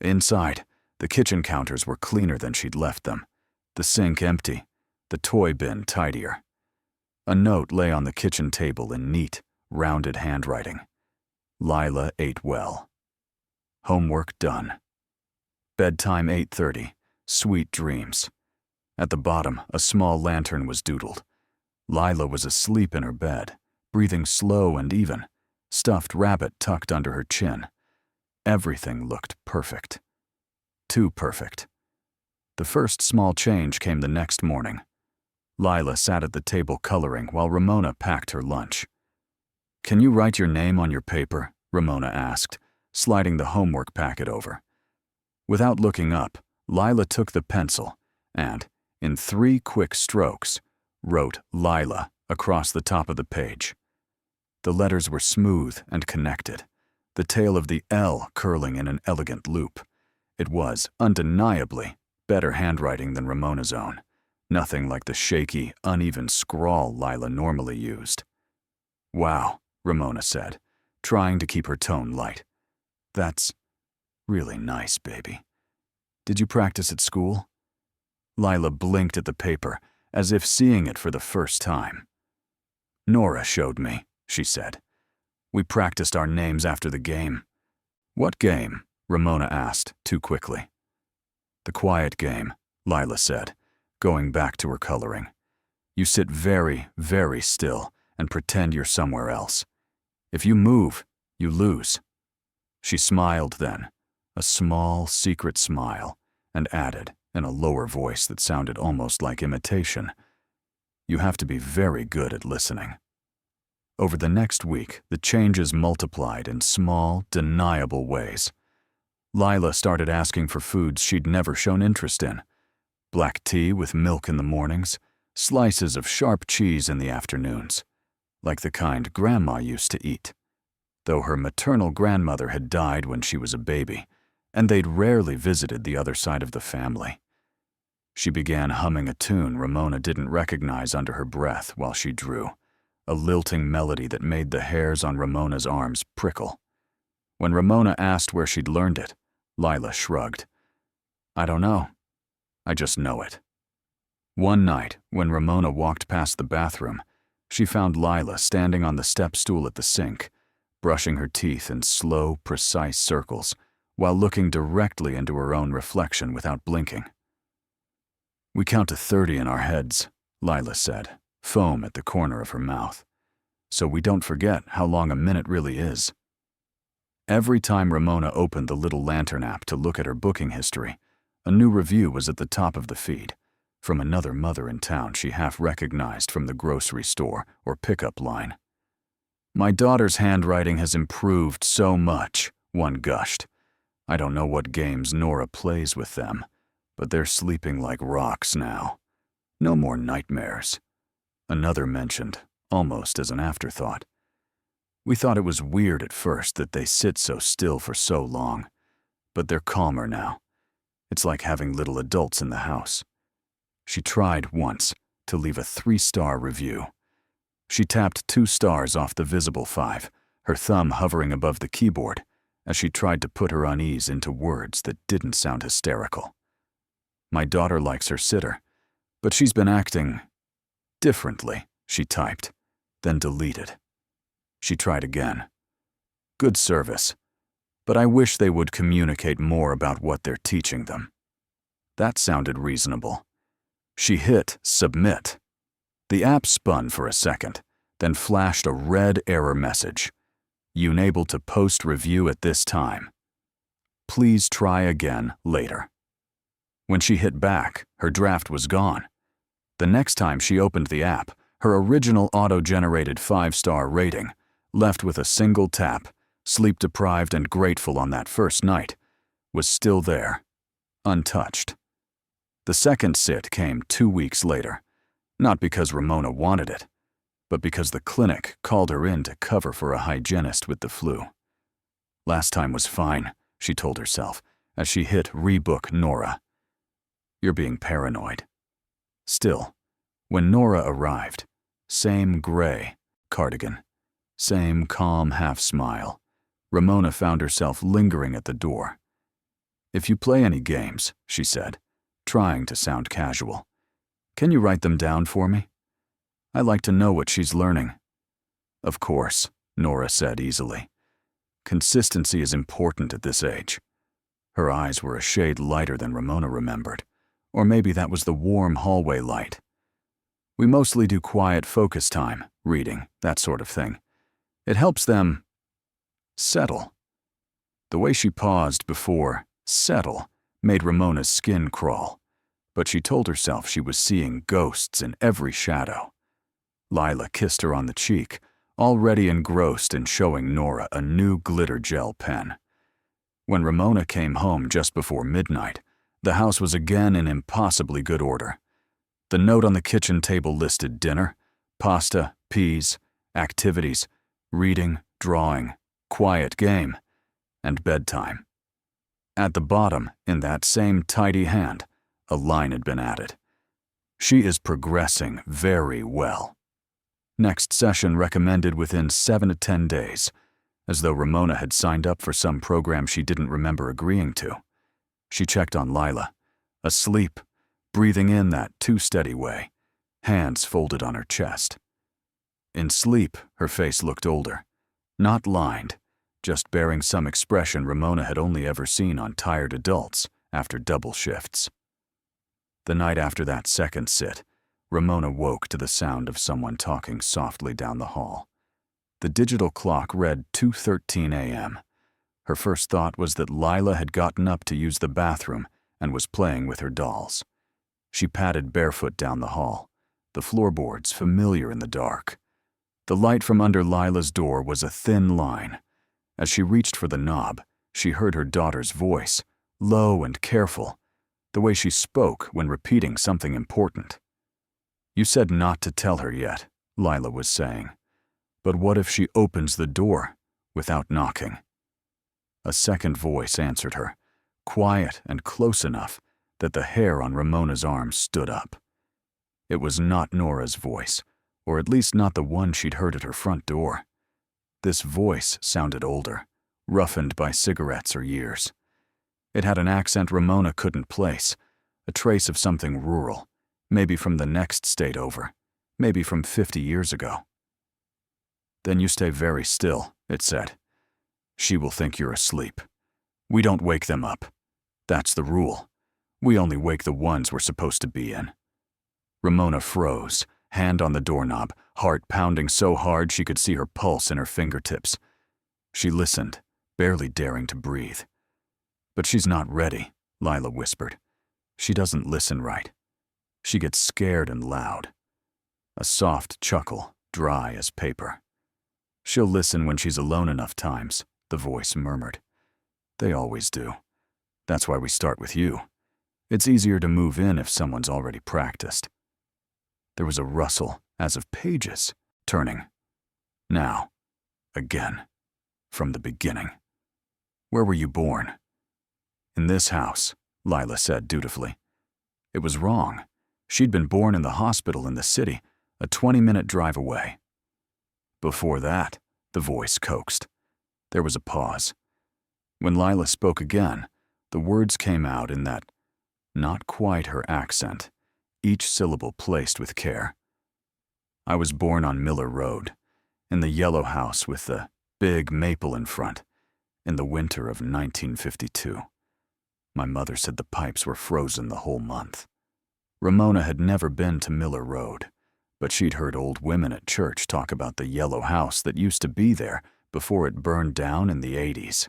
Speaker 1: Inside, the kitchen counters were cleaner than she'd left them, the sink empty, the toy bin tidier. A note lay on the kitchen table in neat, rounded handwriting. Lila ate well. Homework done. Bedtime 8:30. Sweet dreams. At the bottom, a small lantern was doodled. Lila was asleep in her bed, breathing slow and even, stuffed rabbit tucked under her chin. Everything looked perfect. Too perfect. The first small change came the next morning. Lila sat at the table coloring while Ramona packed her lunch. "Can you write your name on your paper?" Ramona asked, sliding the homework packet over. Without looking up, Lila took the pencil and, in 3 quick strokes, wrote Lila across the top of the page. The letters were smooth and connected, the tail of the L curling in an elegant loop. It was, undeniably, better handwriting than Ramona's own, nothing like the shaky, uneven scrawl Lila normally used. "Wow," Ramona said, trying to keep her tone light. "That's really nice, baby. Did you practice at school?" Lila blinked at the paper, as if seeing it for the first time. "Nora showed me," she said. "We practiced our names after the game." "What game?" Ramona asked, too quickly. "The quiet game," Lila said, going back to her coloring. "You sit very, very still and pretend you're somewhere else. If you move, you lose." She smiled then, a small, secret smile, and added, in a lower voice that sounded almost like imitation, "You have to be very good at listening." Over the next week, the changes multiplied in small, deniable ways. Lila started asking for foods she'd never shown interest in. Black tea with milk in the mornings, slices of sharp cheese in the afternoons, like the kind Grandma used to eat. Though her maternal grandmother had died when she was a baby, and they'd rarely visited the other side of the family. She began humming a tune Ramona didn't recognize under her breath while she drew, a lilting melody that made the hairs on Ramona's arms prickle. When Ramona asked where she'd learned it, Lila shrugged. "I don't know. I just know it." One night, when Ramona walked past the bathroom, she found Lila standing on the step stool at the sink, brushing her teeth in slow, precise circles, while looking directly into her own reflection without blinking. "We count to 30 in our heads," Lila said, foam at the corner of her mouth, "so we don't forget how long a minute really is." Every time Ramona opened the little lantern app to look at her booking history, a new review was at the top of the feed, from another mother in town she half recognized from the grocery store or pickup line. "My daughter's handwriting has improved so much," one gushed. "I don't know what games Nora plays with them, but they're sleeping like rocks now. No more nightmares." Another mentioned, almost as an afterthought. "We thought it was weird at first that they sit so still for so long, but they're calmer now. It's like having little adults in the house." She tried once to leave a 3-star review. She tapped 2 stars off the visible 5, her thumb hovering above the keyboard, as she tried to put her unease into words that didn't sound hysterical. "My daughter likes her sitter, but she's been acting differently," she typed, then deleted. She tried again. "Good service, but I wish they would communicate more about what they're teaching them." That sounded reasonable. She hit submit. The app spun for a second, then flashed a red error message. "Unable to post review at this time. Please try again later." When she hit back, her draft was gone. The next time she opened the app, her original auto-generated 5-star rating, left with a single tap, sleep-deprived and grateful on that first night, was still there, untouched. The second sit came 2 weeks later, not because Ramona wanted it, but because the clinic called her in to cover for a hygienist with the flu. "Last time was fine," she told herself, as she hit rebook Nora. "You're being paranoid." Still, when Nora arrived, same gray cardigan, same calm half-smile, Ramona found herself lingering at the door. "If you play any games," she said, trying to sound casual, "can you write them down for me? I like to know what she's learning." "Of course," Nora said easily. "Consistency is important at this age." Her eyes were a shade lighter than Ramona remembered, or maybe that was the warm hallway light. "We mostly do quiet focus time, reading, that sort of thing. It helps them settle." The way she paused before settle made Ramona's skin crawl, but she told herself she was seeing ghosts in every shadow. Lila kissed her on the cheek, already engrossed in showing Nora a new glitter gel pen. When Ramona came home just before midnight, the house was again in impossibly good order. The note on the kitchen table listed dinner, pasta, peas, activities, reading, drawing, quiet game, and bedtime. At the bottom, in that same tidy hand, a line had been added. "She is progressing very well. Next session recommended within 7 to 10 days, as though Ramona had signed up for some program she didn't remember agreeing to. She checked on Lila, asleep, breathing in that too-steady way, hands folded on her chest. In sleep, her face looked older, not lined, just bearing some expression Ramona had only ever seen on tired adults after double shifts. The night after that second sit, Ramona woke to the sound of someone talking softly down the hall. The digital clock read 2:13 a.m. Her first thought was that Lila had gotten up to use the bathroom and was playing with her dolls. She padded barefoot down the hall, the floorboards familiar in the dark. The light from under Lila's door was a thin line. As she reached for the knob, she heard her daughter's voice, low and careful, the way she spoke when repeating something important. "You said not to tell her yet," Lila was saying. "But what if she opens the door without knocking?" A second voice answered her, quiet and close enough that the hair on Ramona's arm stood up. It was not Nora's voice, or at least not the one she'd heard at her front door. This voice sounded older, roughened by cigarettes or years. It had an accent Ramona couldn't place, a trace of something rural, maybe from the next state over, maybe from 50 years ago. "Then you stay very still," it said. "She will think you're asleep. We don't wake them up. That's the rule. We only wake the ones we're supposed to be in." Ramona froze, hand on the doorknob, heart pounding so hard she could see her pulse in her fingertips. She listened, barely daring to breathe. "But she's not ready," Lila whispered. "She doesn't listen right. She gets scared and loud." A soft chuckle, dry as paper. "She'll listen when she's alone enough times," the voice murmured. "They always do. That's why we start with you. It's easier to move in if someone's already practiced." There was a rustle, as of pages, turning. Now, again, from the beginning. "Where were you born?" "In this house," Lila said dutifully. It was wrong. She'd been born in the hospital in the city, a 20-minute drive away. "Before that," the voice coaxed. There was a pause. When Lila spoke again, the words came out in that, not quite her accent, each syllable placed with care. "I was born on Miller Road, in the yellow house with the big maple in front, in the winter of 1952. My mother said the pipes were frozen the whole month." Ramona had never been to Miller Road, but she'd heard old women at church talk about the yellow house that used to be there before it burned down in the 80s.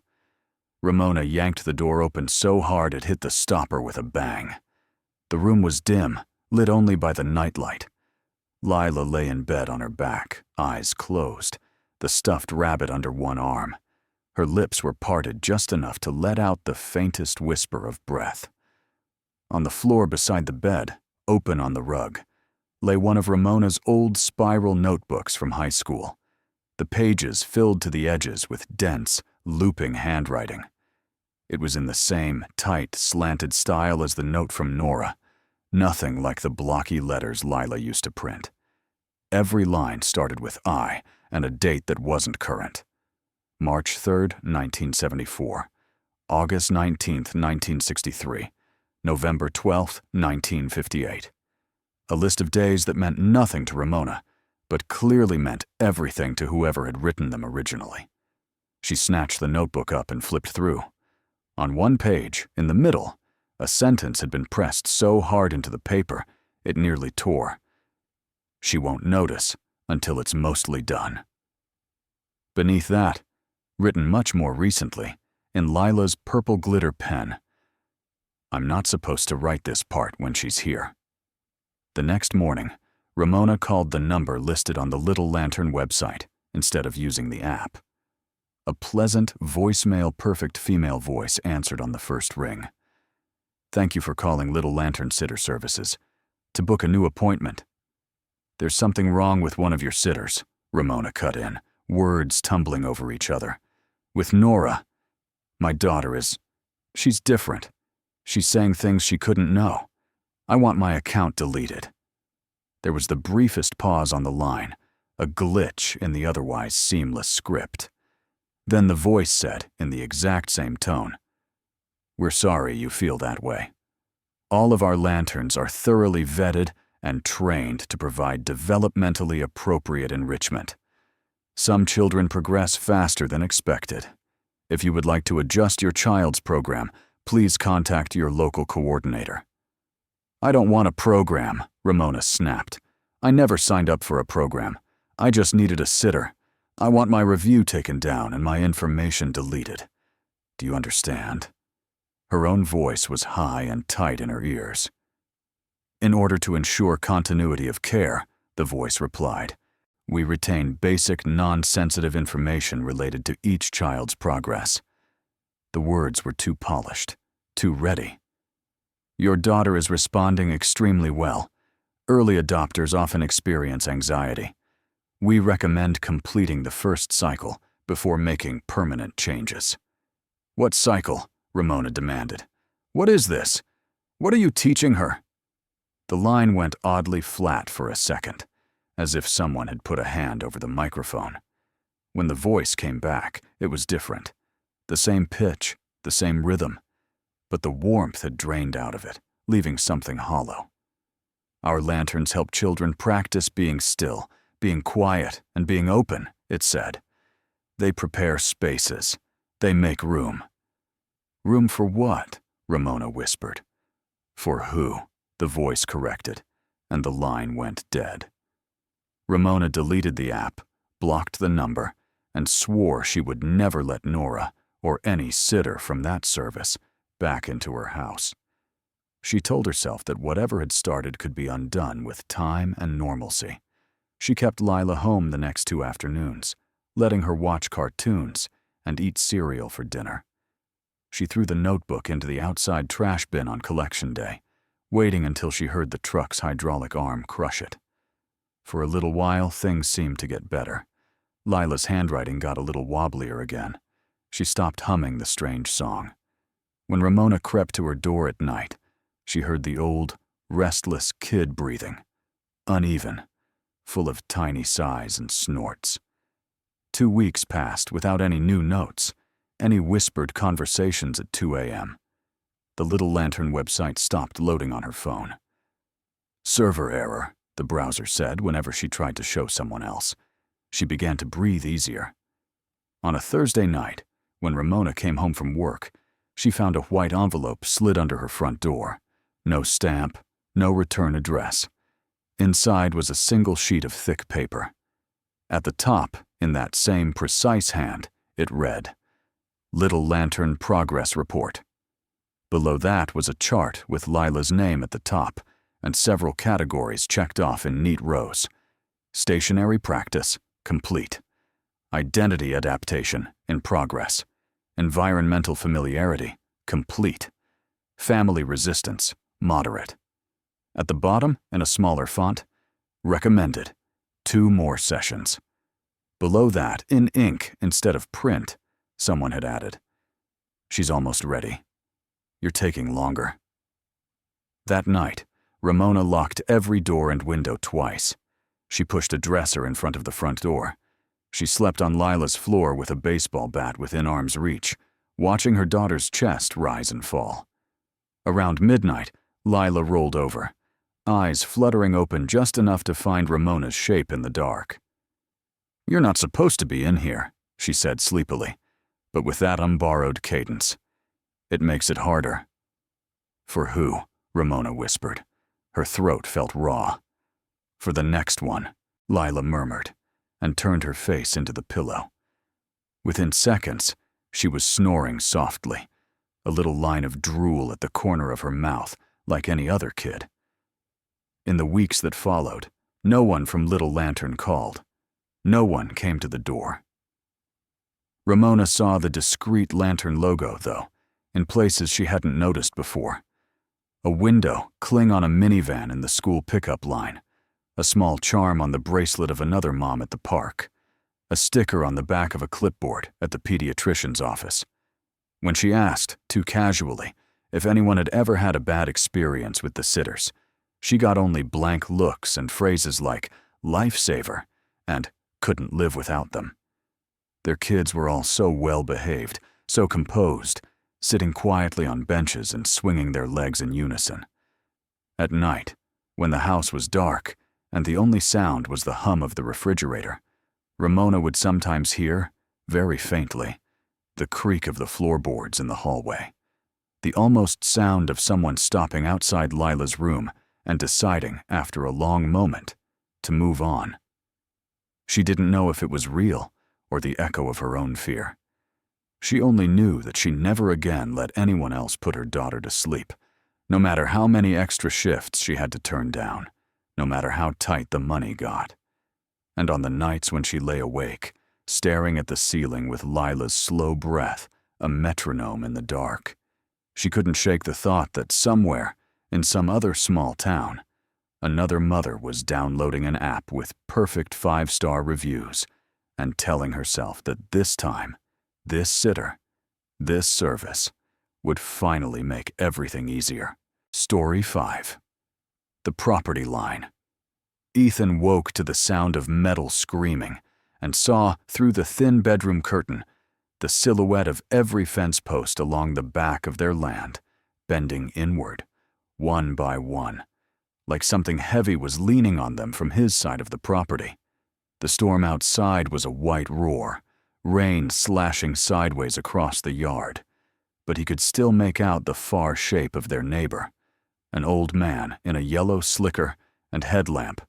Speaker 1: Ramona yanked the door open so hard it hit the stopper with a bang. The room was dim, lit only by the nightlight. Lila lay in bed on her back, eyes closed, the stuffed rabbit under one arm. Her lips were parted just enough to let out the faintest whisper of breath. On the floor beside the bed, open on the rug, lay one of Ramona's old spiral notebooks from high school, the pages filled to the edges with dense, looping handwriting. It was in the same tight, slanted style as the note from Nora, nothing like the blocky letters Lila used to print. Every line started with I and a date that wasn't current. March 3rd, 1974, August 19th, 1963, November 12th, 1958. A list of days that meant nothing to Ramona, but clearly meant everything to whoever had written them originally. She snatched the notebook up and flipped through. On one page, in the middle, a sentence had been pressed so hard into the paper, it nearly tore. "She won't notice until it's mostly done." Beneath that, written much more recently, in Lila's purple glitter pen, "I'm not supposed to write this part when she's here." The next morning, Ramona called the number listed on the Little Lantern website instead of using the app. A pleasant, voicemail-perfect female voice answered on the first ring. "Thank you for calling Little Lantern Sitter Services. To book a new appointment." "There's something wrong with one of your sitters," Ramona cut in, words tumbling over each other. "With Nora. My daughter she's different. She's saying things she couldn't know. I want my account deleted." There was the briefest pause on the line, a glitch in the otherwise seamless script. Then the voice said, in the exact same tone, "We're sorry you feel that way. All of our lanterns are thoroughly vetted and trained to provide developmentally appropriate enrichment. Some children progress faster than expected. If you would like to adjust your child's program, please contact your local coordinator." "I don't want a program," Ramona snapped. "I never signed up for a program. I just needed a sitter. I want my review taken down and my information deleted. Do you understand?" Her own voice was high and tight in her ears. "In order to ensure continuity of care," the voice replied, "we retain basic, non-sensitive information related to each child's progress." The words were too polished, too ready. "Your daughter is responding extremely well. Early adopters often experience anxiety. We recommend completing the first cycle before making permanent changes." "What cycle?" Ramona demanded. What is this? What are you teaching her?" The line went oddly flat for a second, as if someone had put a hand over the microphone. When the voice came back, it was different. The same pitch, the same rhythm, but the warmth had drained out of it, leaving something hollow. "Our lanterns help children practice being still, being quiet, and being open," it said. "They prepare spaces. They make room." "Room for what?" Ramona whispered. "For who?" the voice corrected, and the line went dead. Ramona deleted the app, blocked the number, and swore she would never let Nora, or any sitter from that service, back into her house. She told herself that whatever had started could be undone with time and normalcy. She kept Lila home the next 2 afternoons, letting her watch cartoons and eat cereal for dinner. She threw the notebook into the outside trash bin on collection day, waiting until she heard the truck's hydraulic arm crush it. For a little while, things seemed to get better. Lila's handwriting got a little wobblier again. She stopped humming the strange song. When Ramona crept to her door at night, she heard the old, restless kid breathing, uneven, full of tiny sighs and snorts. 2 weeks passed without any new notes, any whispered conversations at 2 a.m. The Little Lantern website stopped loading on her phone. "Server error," the browser said whenever she tried to show someone else. She began to breathe easier. On a Thursday night, when Ramona came home from work, she found a white envelope slid under her front door. No stamp, no return address. Inside was a single sheet of thick paper. At the top, in that same precise hand, it read, "Little Lantern Progress Report." Below that was a chart with Lila's name at the top and several categories checked off in neat rows. Stationary practice, complete. Identity adaptation, in progress. Environmental familiarity, complete. Family resistance, moderate. At the bottom, in a smaller font, recommended, 2 more sessions. Below that, in ink instead of print, someone had added, "She's almost ready. You're taking longer." That night, Ramona locked every door and window twice. She pushed a dresser in front of the front door. She slept on Lila's floor with a baseball bat within arm's reach, watching her daughter's chest rise and fall. Around midnight, Lila rolled over, eyes fluttering open just enough to find Ramona's shape in the dark. "You're not supposed to be in here," she said sleepily, but with that unborrowed cadence. "It makes it harder." "For who?" Ramona whispered. Her throat felt raw. "For the next one," Lila murmured, and turned her face into the pillow. Within seconds, she was snoring softly, a little line of drool at the corner of her mouth, like any other kid. In the weeks that followed, no one from Little Lantern called. No one came to the door. Ramona saw the discreet lantern logo, though, in places she hadn't noticed before. A window cling on a minivan in the school pickup line, a small charm on the bracelet of another mom at the park, a sticker on the back of a clipboard at the pediatrician's office. When she asked, too casually, if anyone had ever had a bad experience with the sitters, she got only blank looks and phrases like "lifesaver" and "couldn't live without them." Their kids were all so well-behaved, so composed, sitting quietly on benches and swinging their legs in unison. At night, when the house was dark and the only sound was the hum of the refrigerator, Ramona would sometimes hear, very faintly, the creak of the floorboards in the hallway, the almost sound of someone stopping outside Lila's room and deciding, after a long moment, to move on. She didn't know if it was real or the echo of her own fear. She only knew that she never again let anyone else put her daughter to sleep, no matter how many extra shifts she had to turn down, no matter how tight the money got. And on the nights when she lay awake, staring at the ceiling with Lila's slow breath, a metronome in the dark, she couldn't shake the thought that somewhere, in some other small town, another mother was downloading an app with perfect 5-star reviews and telling herself that this time, this sitter, this service, would finally make everything easier. Story 5. The property line. Ethan woke to the sound of metal screaming and saw, through the thin bedroom curtain, the silhouette of every fence post along the back of their land, bending inward, one by one, like something heavy was leaning on them from his side of the property. The storm outside was a white roar, rain slashing sideways across the yard, but he could still make out the far shape of their neighbor, an old man in a yellow slicker and headlamp,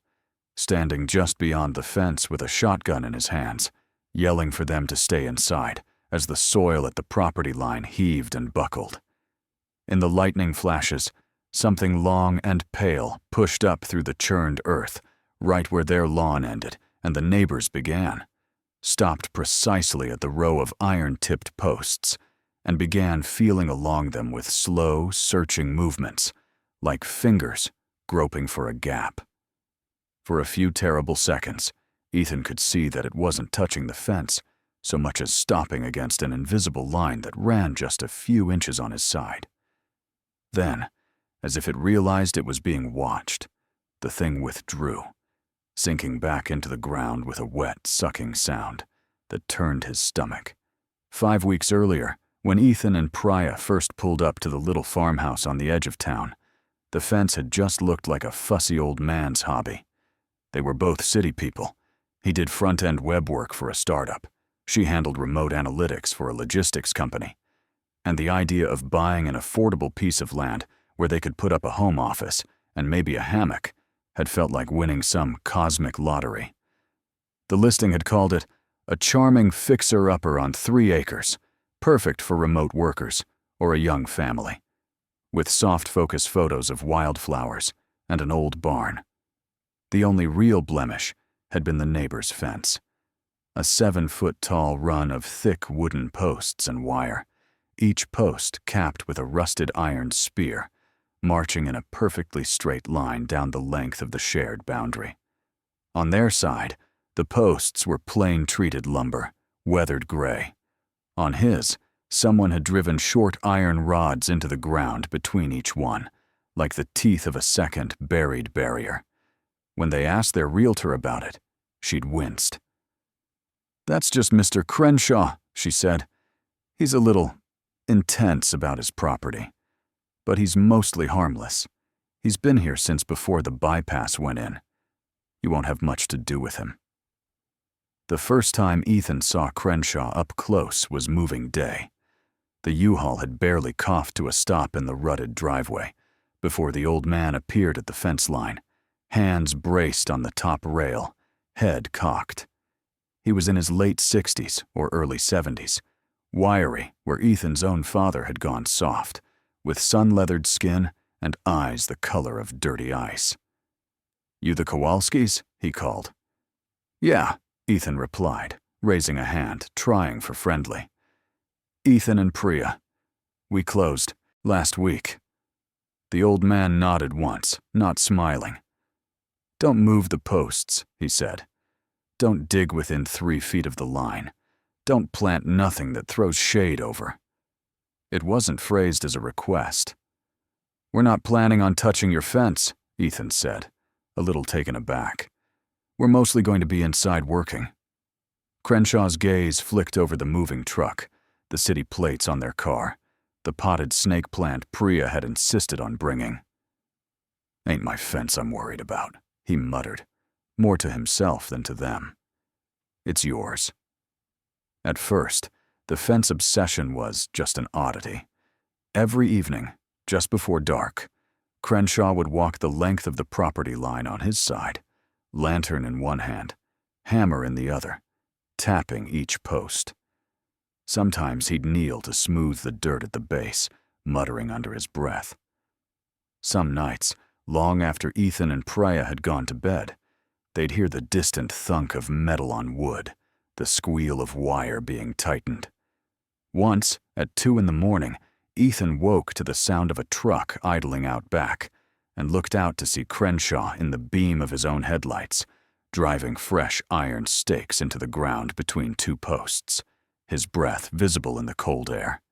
Speaker 1: standing just beyond the fence with a shotgun in his hands, yelling for them to stay inside as the soil at the property line heaved and buckled. In the lightning flashes, something long and pale pushed up through the churned earth, right where their lawn ended and the neighbors began, stopped precisely at the row of iron-tipped posts, and began feeling along them with slow, searching movements, like fingers groping for a gap. For a few terrible seconds, Ethan could see that it wasn't touching the fence so much as stopping against an invisible line that ran just a few inches on his side. Then, as if it realized it was being watched, the thing withdrew, sinking back into the ground with a wet, sucking sound that turned his stomach. 5 weeks earlier, when Ethan and Priya first pulled up to the little farmhouse on the edge of town, the fence had just looked like a fussy old man's hobby. They were both city people. He did front-end web work for a startup. She handled remote analytics for a logistics company. And the idea of buying an affordable piece of land where they could put up a home office and maybe a hammock had felt like winning some cosmic lottery. The listing had called it a charming fixer-upper on 3 acres, perfect for remote workers or a young family, with soft focus photos of wildflowers and an old barn. The only real blemish had been the neighbor's fence, a 7-foot-tall run of thick wooden posts and wire, each post capped with a rusted iron spear, marching in a perfectly straight line down the length of the shared boundary. On their side, the posts were plain treated lumber, weathered gray. On his, someone had driven short iron rods into the ground between each one, like the teeth of a second buried barrier. When they asked their realtor about it, she'd winced. "That's just Mr. Crenshaw," she said. "He's a little intense about his property, but he's mostly harmless. He's been here since before the bypass went in. You won't have much to do with him." The first time Ethan saw Crenshaw up close was moving day. The U-Haul had barely coughed to a stop in the rutted driveway before the old man appeared at the fence line, hands braced on the top rail, head cocked. He was in his late 60s or early 70s, wiry where Ethan's own father had gone soft, with sun-leathered skin and eyes the color of dirty ice. "You the Kowalskis?" he called. "Yeah," Ethan replied, raising a hand, trying for friendly. "Ethan and Priya. We closed last week." The old man nodded once, not smiling. "Don't move the posts," he said. "Don't dig within 3 feet of the line. Don't plant nothing that throws shade over." It wasn't phrased as a request. "We're not planning on touching your fence," Ethan said, a little taken aback. "We're mostly going to be inside working." Crenshaw's gaze flicked over the moving truck, the city plates on their car, the potted snake plant Priya had insisted on bringing. "Ain't my fence I'm worried about," he muttered, more to himself than to them. "It's yours." At first, the fence obsession was just an oddity. Every evening, just before dark, Crenshaw would walk the length of the property line on his side, lantern in one hand, hammer in the other, tapping each post. Sometimes he'd kneel to smooth the dirt at the base, muttering under his breath. Some nights, long after Ethan and Priya had gone to bed, they'd hear the distant thunk of metal on wood, the squeal of wire being tightened. Once, at 2 in the morning, Ethan woke to the sound of a truck idling out back and looked out to see Crenshaw in the beam of his own headlights, driving fresh iron stakes into the ground between 2 posts, his breath visible in the cold air.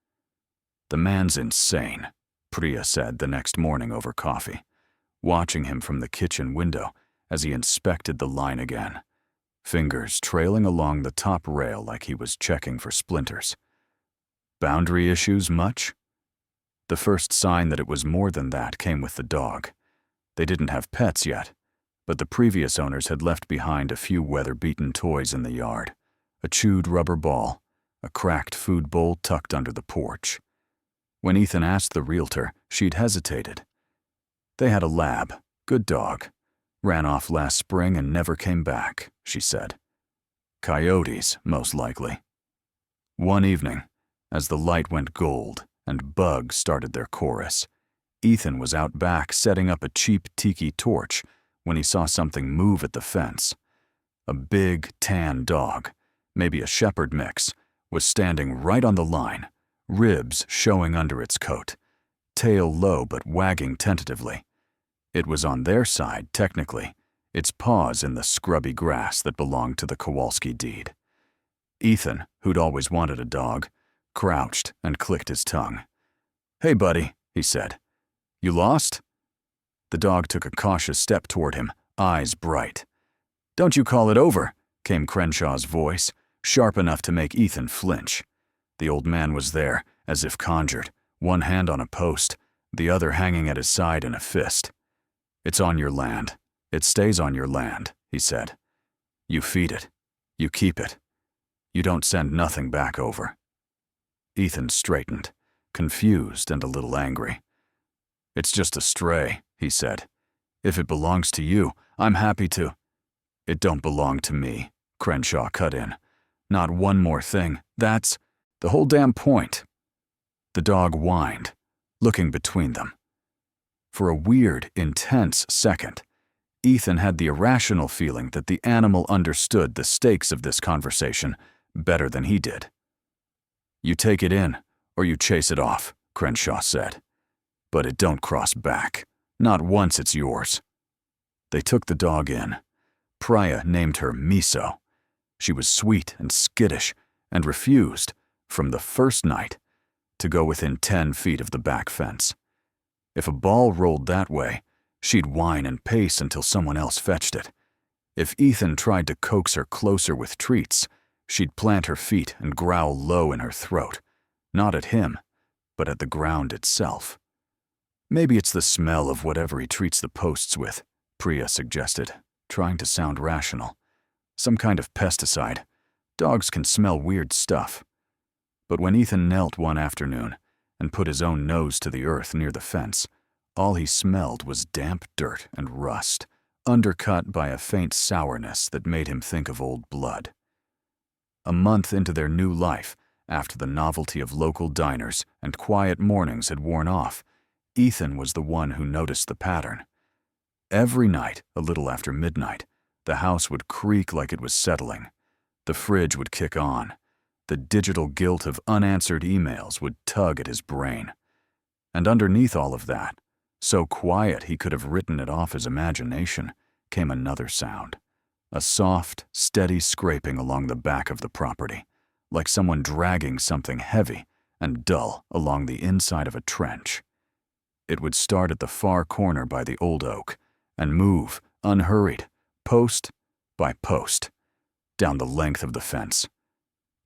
Speaker 1: "The man's insane," Priya said the next morning over coffee, watching him from the kitchen window as he inspected the line again, fingers trailing along the top rail like he was checking for splinters. Boundary issues much? The first sign that it was more than that came with the dog. They didn't have pets yet, but the previous owners had left behind a few weather-beaten toys in the yard, a chewed rubber ball, a cracked food bowl tucked under the porch. When Ethan asked the realtor, she'd hesitated. They had a lab, good dog, ran off last spring and never came back, she said. Coyotes, most likely. One evening, as the light went gold and bugs started their chorus, Ethan was out back setting up a cheap tiki torch when he saw something move at the fence. A big, tan dog, maybe a shepherd mix, was standing right on the line, ribs showing under its coat, tail low but wagging tentatively. It was on their side, technically, its paws in the scrubby grass that belonged to the Kowalski deed. Ethan, who'd always wanted a dog, crouched and clicked his tongue. "Hey, buddy," he said. "You lost?" The dog took a cautious step toward him, eyes bright. "Don't you call it over," came Crenshaw's voice, sharp enough to make Ethan flinch. The old man was there, as if conjured, one hand on a post, the other hanging at his side in a fist. "It's on your land. It stays on your land," he said. "You feed it. You keep it. You don't send nothing back over." Ethan straightened, confused and a little angry. "It's just a stray," he said. "If it belongs to you, I'm happy to—" "It don't belong to me," Crenshaw cut in. "Not one more thing. That's the whole damn point." The dog whined, looking between them. For a weird, intense second, Ethan had the irrational feeling that the animal understood the stakes of this conversation better than he did. "You take it in, or you chase it off," Crenshaw said. "But it don't cross back. Not once it's yours." They took the dog in. Priya named her Miso. She was sweet and skittish and refused, from the first night, to go within 10 feet of the back fence. If a ball rolled that way, she'd whine and pace until someone else fetched it. If Ethan tried to coax her closer with treats, she'd plant her feet and growl low in her throat, not at him, but at the ground itself. "Maybe it's the smell of whatever he treats the posts with," Priya suggested, trying to sound rational. "Some kind of pesticide. Dogs can smell weird stuff." But when Ethan knelt one afternoon and put his own nose to the earth near the fence, all he smelled was damp dirt and rust, undercut by a faint sourness that made him think of old blood. A month into their new life, after the novelty of local diners and quiet mornings had worn off, Ethan was the one who noticed the pattern. Every night, a little after midnight, the house would creak like it was settling. The fridge would kick on. The digital guilt of unanswered emails would tug at his brain. And underneath all of that, so quiet he could have written it off his imagination, came another sound. A soft, steady scraping along the back of the property, like someone dragging something heavy and dull along the inside of a trench. It would start at the far corner by the old oak and move, unhurried, post by post, down the length of the fence.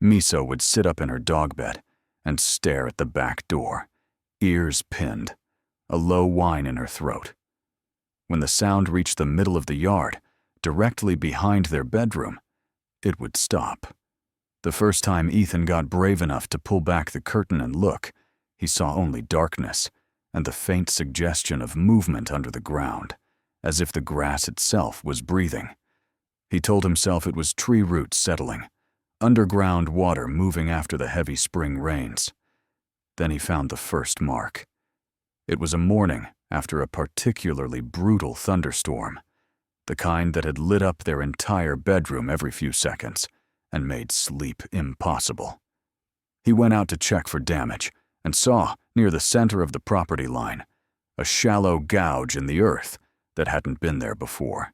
Speaker 1: Miso would sit up in her dog bed and stare at the back door, ears pinned, a low whine in her throat. When the sound reached the middle of the yard, directly behind their bedroom, it would stop. The first time Ethan got brave enough to pull back the curtain and look, he saw only darkness and the faint suggestion of movement under the ground, as if the grass itself was breathing. He told himself it was tree roots settling, underground water moving after the heavy spring rains. Then he found the first mark. It was a morning after a particularly brutal thunderstorm, the kind that had lit up their entire bedroom every few seconds and made sleep impossible. He went out to check for damage and saw, near the center of the property line, a shallow gouge in the earth that hadn't been there before.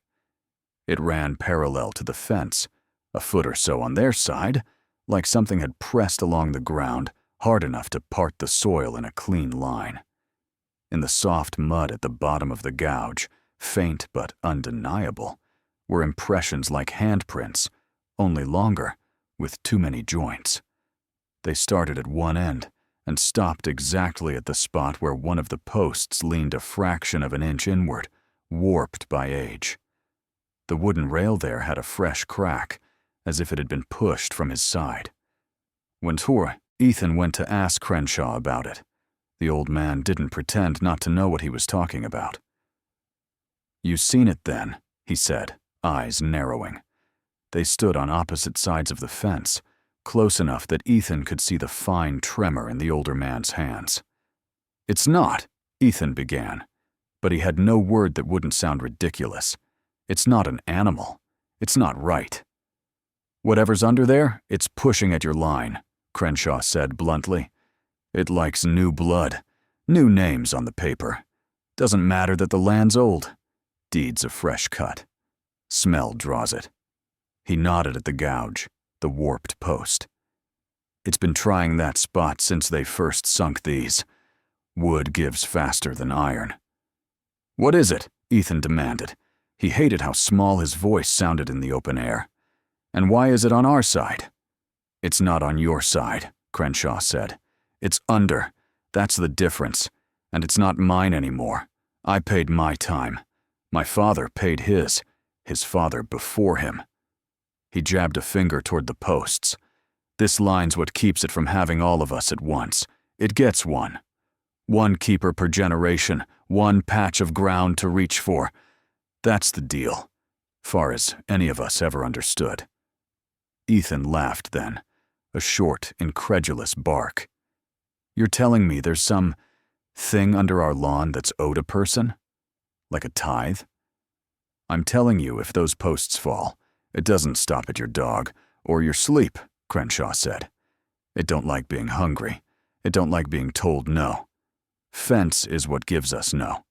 Speaker 1: It ran parallel to the fence, a foot or so on their side, like something had pressed along the ground hard enough to part the soil in a clean line. In the soft mud at the bottom of the gouge, faint but undeniable, were impressions like handprints, only longer, with too many joints. They started at one end and stopped exactly at the spot where one of the posts leaned a fraction of an inch inward, warped by age. The wooden rail there had a fresh crack, as if it had been pushed from his side. When Ethan went to ask Crenshaw about it, the old man didn't pretend not to know what he was talking about. "You seen it then," he said, eyes narrowing. They stood on opposite sides of the fence, close enough that Ethan could see the fine tremor in the older man's hands. "It's not," Ethan began, but he had no word that wouldn't sound ridiculous. "It's not an animal. It's not right." "Whatever's under there, it's pushing at your line," Crenshaw said bluntly. "It likes new blood, new names on the paper. Doesn't matter that the land's old. Deed's a fresh cut. Smell draws it." He nodded at the gouge, the warped post. "It's been trying that spot since they first sunk these. Wood gives faster than iron." "What is it?" Ethan demanded. He hated how small his voice sounded in the open air. "And why is it on our side?" "It's not on your side," Crenshaw said. "It's under. That's the difference. And it's not mine anymore. I paid my time. My father paid his father before him." He jabbed a finger toward the posts. "This line's what keeps it from having all of us at once. It gets one. One keeper per generation, one patch of ground to reach for. That's the deal, far as any of us ever understood." Ethan laughed then, a short, incredulous bark. "You're telling me there's some thing under our lawn that's owed a person? Like a tithe?" "I'm telling you, if those posts fall, it doesn't stop at your dog or your sleep," Crenshaw said. "It don't like being hungry. It don't like being told no. Fence is what gives us no.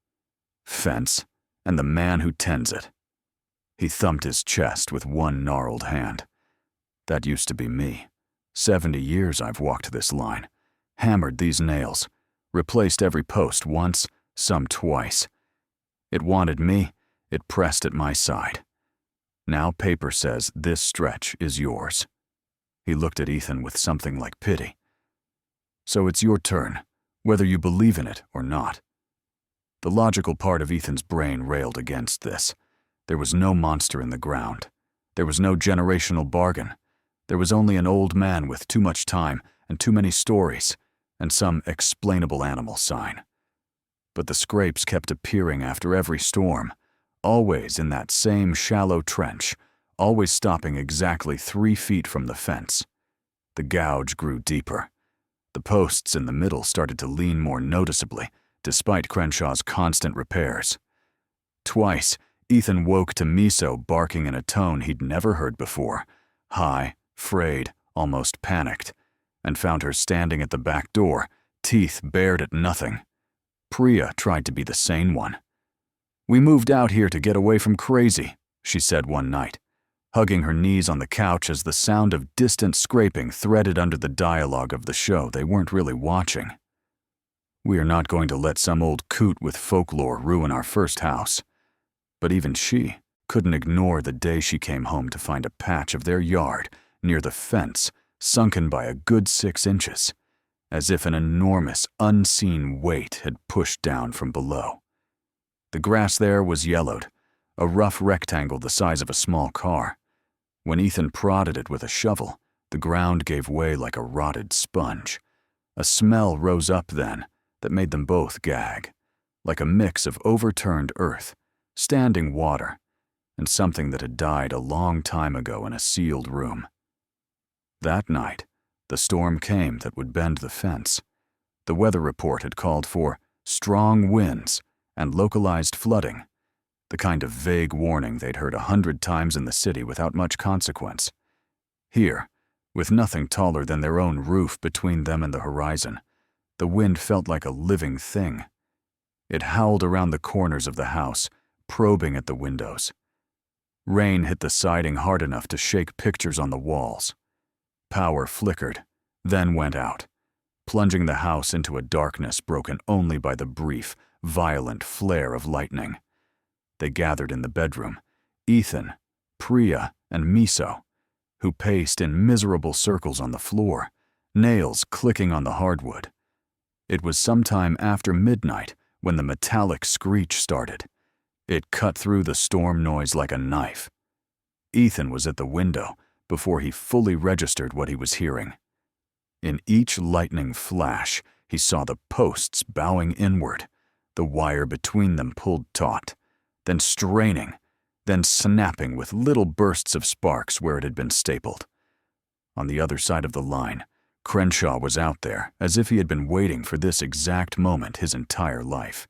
Speaker 1: Fence, and the man who tends it." He thumped his chest with one gnarled hand. "That used to be me. 70 years I've walked this line, hammered these nails, replaced every post once, some twice. It wanted me, it pressed at my side. Now paper says this stretch is yours." He looked at Ethan with something like pity. "So it's your turn, whether you believe in it or not." The logical part of Ethan's brain railed against this. There was no monster in the ground. There was no generational bargain. There was only an old man with too much time and too many stories, and some explainable animal sign. But the scrapes kept appearing after every storm, always in that same shallow trench, always stopping exactly 3 feet from the fence. The gouge grew deeper. The posts in the middle started to lean more noticeably, despite Crenshaw's constant repairs. Twice, Ethan woke to Miso barking in a tone he'd never heard before, high, frayed, almost panicked, and found her standing at the back door, teeth bared at nothing. Priya tried to be the sane one. "We moved out here to get away from crazy," she said one night, hugging her knees on the couch as the sound of distant scraping threaded under the dialogue of the show they weren't really watching. "We are not going to let some old coot with folklore ruin our first house." But even she couldn't ignore the day she came home to find a patch of their yard near the fence sunken by a good 6 inches, as if an enormous, unseen weight had pushed down from below. The grass there was yellowed, a rough rectangle the size of a small car. When Ethan prodded it with a shovel, the ground gave way like a rotted sponge. A smell rose up then that made them both gag, like a mix of overturned earth, standing water, and something that had died a long time ago in a sealed room. That night, the storm came that would bend the fence. The weather report had called for strong winds and localized flooding, the kind of vague warning they'd heard 100 times in the city without much consequence. Here, with nothing taller than their own roof between them and the horizon, the wind felt like a living thing. It howled around the corners of the house, probing at the windows. Rain hit the siding hard enough to shake pictures on the walls. Power flickered, then went out. plunging the house into a darkness broken only by the brief, violent flare of lightning. They gathered in the bedroom, Ethan, Priya, and Miso, who paced in miserable circles on the floor, nails clicking on the hardwood. It was sometime after midnight when the metallic screech started. It cut through the storm noise like a knife. Ethan was at the window before he fully registered what he was hearing. In each lightning flash, he saw the posts bowing inward, the wire between them pulled taut, then straining, then snapping with little bursts of sparks where it had been stapled. On the other side of the line, Crenshaw was out there as if he had been waiting for this exact moment his entire life.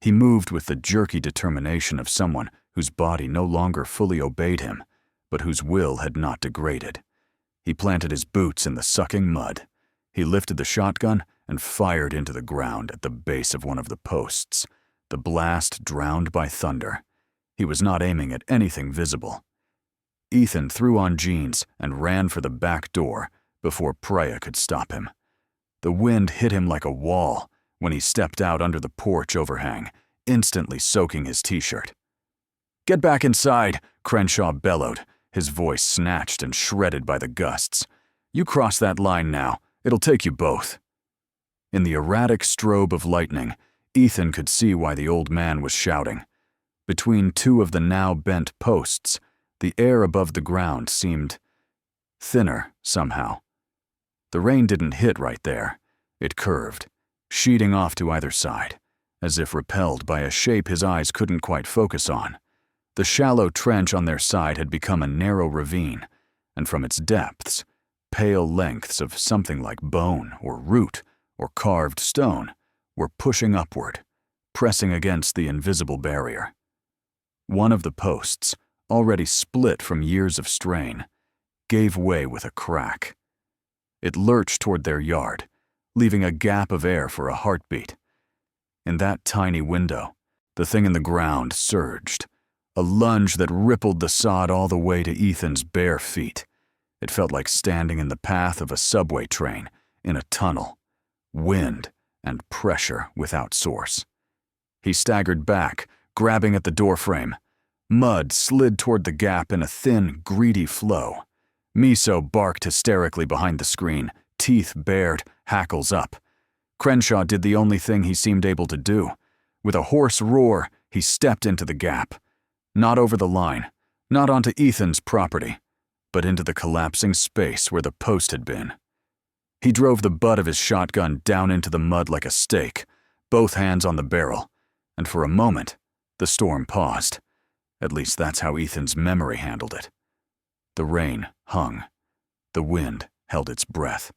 Speaker 1: He moved with the jerky determination of someone whose body no longer fully obeyed him, but whose will had not degraded. He planted his boots in the sucking mud. He lifted the shotgun and fired into the ground at the base of one of the posts, the blast drowned by thunder. He was not aiming at anything visible. Ethan threw on jeans and ran for the back door before Priya could stop him. The wind hit him like a wall when he stepped out under the porch overhang, instantly soaking his t-shirt. "Get back inside," Crenshaw bellowed, his voice snatched and shredded by the gusts. "You cross that line now. It'll take you both." In the erratic strobe of lightning, Ethan could see why the old man was shouting. Between two of the now bent posts, the air above the ground seemed thinner somehow. The rain didn't hit right there. It curved, sheeting off to either side, as if repelled by a shape his eyes couldn't quite focus on. The shallow trench on their side had become a narrow ravine, and from its depths, pale lengths of something like bone or root or carved stone were pushing upward, pressing against the invisible barrier. One of the posts, already split from years of strain, gave way with a crack. It lurched toward their yard, leaving a gap of air for a heartbeat. In that tiny window, the thing in the ground surged, a lunge that rippled the sod all the way to Ethan's bare feet. It felt like standing in the path of a subway train, in a tunnel, wind and pressure without source. He staggered back, grabbing at the doorframe. Mud slid toward the gap in a thin, greedy flow. Miso barked hysterically behind the screen, teeth bared, hackles up. Crenshaw did the only thing he seemed able to do. With a hoarse roar, he stepped into the gap. Not over the line, not onto Ethan's property, but into the collapsing space where the post had been. He drove the butt of his shotgun down into the mud like a stake, both hands on the barrel, and for a moment, the storm paused. At least that's how Ethan's memory handled it. The rain hung. The wind held its breath.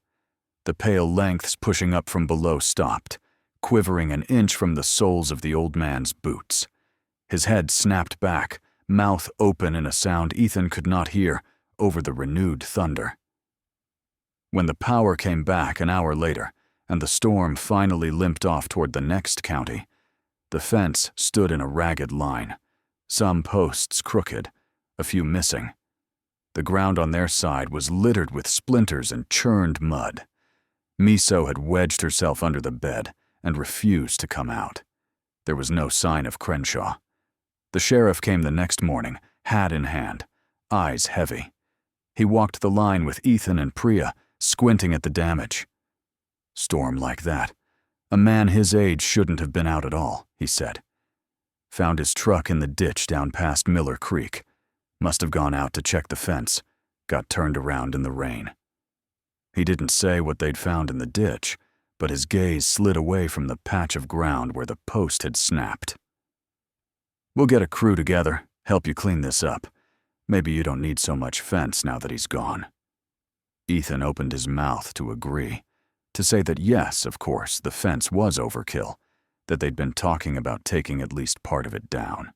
Speaker 1: The pale lengths pushing up from below stopped, quivering an inch from the soles of the old man's boots. His head snapped back, mouth open in a sound Ethan could not hear over the renewed thunder. When the power came back an hour later, and the storm finally limped off toward the next county, the fence stood in a ragged line, some posts crooked, a few missing. The ground on their side was littered with splinters and churned mud. Miso had wedged herself under the bed and refused to come out. There was no sign of Crenshaw. The sheriff came the next morning, hat in hand, eyes heavy. He walked the line with Ethan and Priya, squinting at the damage. "Storm like that. A man his age shouldn't have been out at all," he said. Found his truck in the ditch down past Miller Creek. Must have gone out to check the fence. Got turned around in the rain. He didn't say what they'd found in the ditch, but his gaze slid away from the patch of ground where the post had snapped. "We'll get a crew together, help you clean this up. Maybe you don't need so much fence now that he's gone." Ethan opened his mouth to agree, to say that yes, of course, the fence was overkill, that they'd been talking about taking at least part of it down.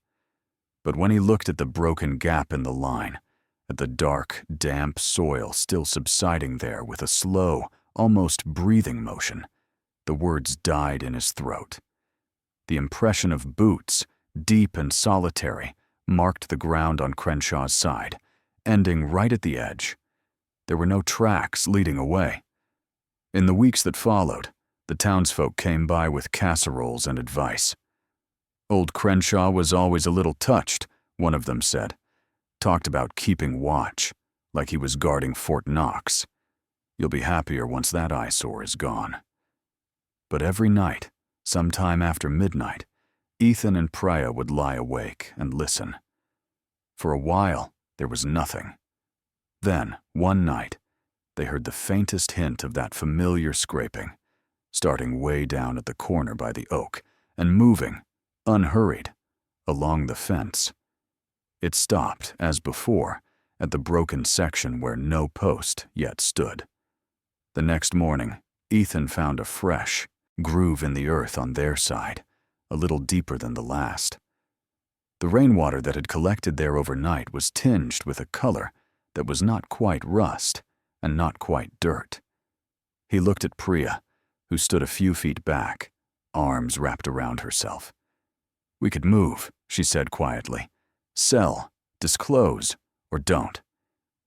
Speaker 1: But when he looked at the broken gap in the line, at the dark, damp soil still subsiding there with a slow, almost breathing motion, the words died in his throat. The impression of boots, deep and solitary, marked the ground on Crenshaw's side, ending right at the edge. There were no tracks leading away. In the weeks that followed, the townsfolk came by with casseroles and advice. Old Crenshaw was always a little touched, one of them said. Talked about keeping watch, like he was guarding Fort Knox. You'll be happier once that eyesore is gone. But every night, sometime after midnight, Ethan and Priya would lie awake and listen. For a while, there was nothing. Then, one night, they heard the faintest hint of that familiar scraping, starting way down at the corner by the oak and moving, unhurried, along the fence. It stopped, as before, at the broken section where no post yet stood. The next morning, Ethan found a fresh groove in the earth on their side, a little deeper than the last. The rainwater that had collected there overnight was tinged with a color that was not quite rust and not quite dirt. He looked at Priya, who stood a few feet back, arms wrapped around herself. "We could move," she said quietly. "Sell, disclose, or don't.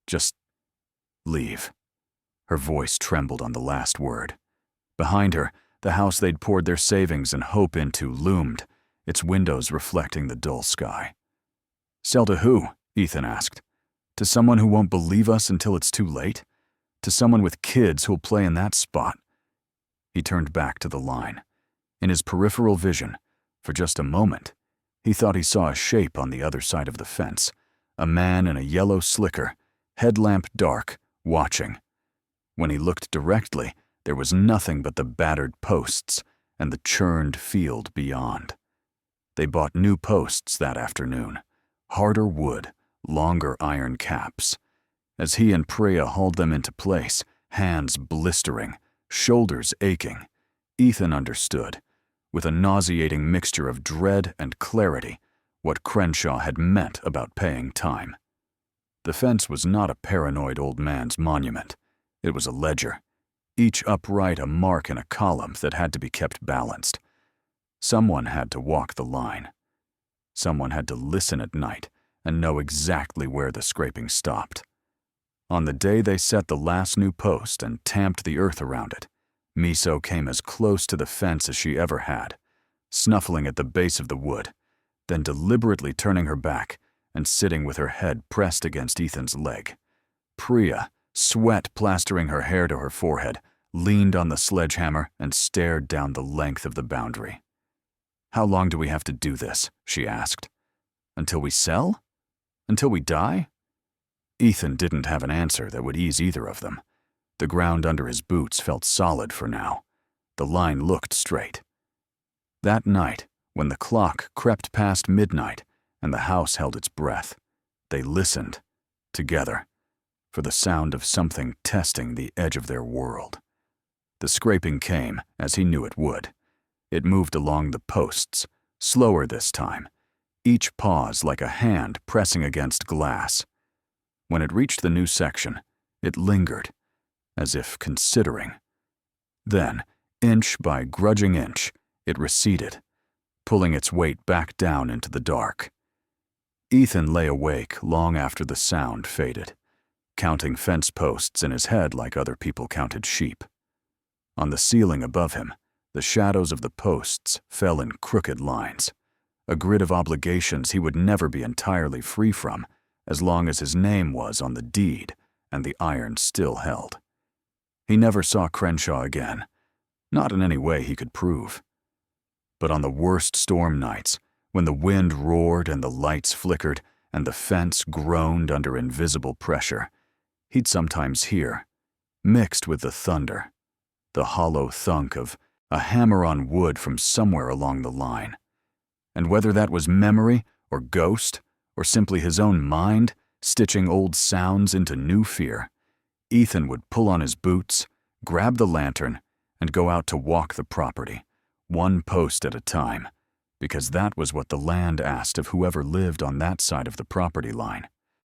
Speaker 1: Just leave." Her voice trembled on the last word. Behind her, the house they'd poured their savings and hope into loomed, its windows reflecting the dull sky. "Sell to who?" Ethan asked. "To someone who won't believe us until it's too late? To someone with kids who'll play in that spot?" He turned back to the line. In his peripheral vision, for just a moment, he thought he saw a shape on the other side of the fence, a man in a yellow slicker, headlamp dark, watching. When he looked directly, there was nothing but the battered posts and the churned field beyond. They bought new posts that afternoon, harder wood, longer iron caps. As he and Priya hauled them into place, hands blistering, shoulders aching, Ethan understood, with a nauseating mixture of dread and clarity, what Crenshaw had meant about paying time. The fence was not a paranoid old man's monument. It was a ledger, each upright a mark in a column that had to be kept balanced. Someone had to walk the line. Someone had to listen at night and know exactly where the scraping stopped. On the day they set the last new post and tamped the earth around it, Miso came as close to the fence as she ever had, snuffling at the base of the wood, then deliberately turning her back and sitting with her head pressed against Ethan's leg. Priya, sweat plastering her hair to her forehead, leaned on the sledgehammer and stared down the length of the boundary. "How long do we have to do this?" she asked. "Until we sell? Until we die?" Ethan didn't have an answer that would ease either of them. The ground under his boots felt solid for now. The line looked straight. That night, when the clock crept past midnight and the house held its breath, they listened, together, for the sound of something testing the edge of their world. The scraping came, as he knew it would. It moved along the posts, slower this time, each pause like a hand pressing against glass. When it reached the new section, it lingered, as if considering. Then, inch by grudging inch, it receded, pulling its weight back down into the dark. Ethan lay awake long after the sound faded, counting fence posts in his head like other people counted sheep. On the ceiling above him, the shadows of the posts fell in crooked lines, a grid of obligations he would never be entirely free from as long as his name was on the deed and the iron still held. He never saw Crenshaw again, not in any way he could prove. But on the worst storm nights, when the wind roared and the lights flickered and the fence groaned under invisible pressure, he'd sometimes hear, mixed with the thunder, the hollow thunk of a hammer on wood from somewhere along the line. And whether that was memory or ghost or simply his own mind stitching old sounds into new fear, Ethan would pull on his boots, grab the lantern, and go out to walk the property, one post at a time, because that was what the land asked of whoever lived on that side of the property line.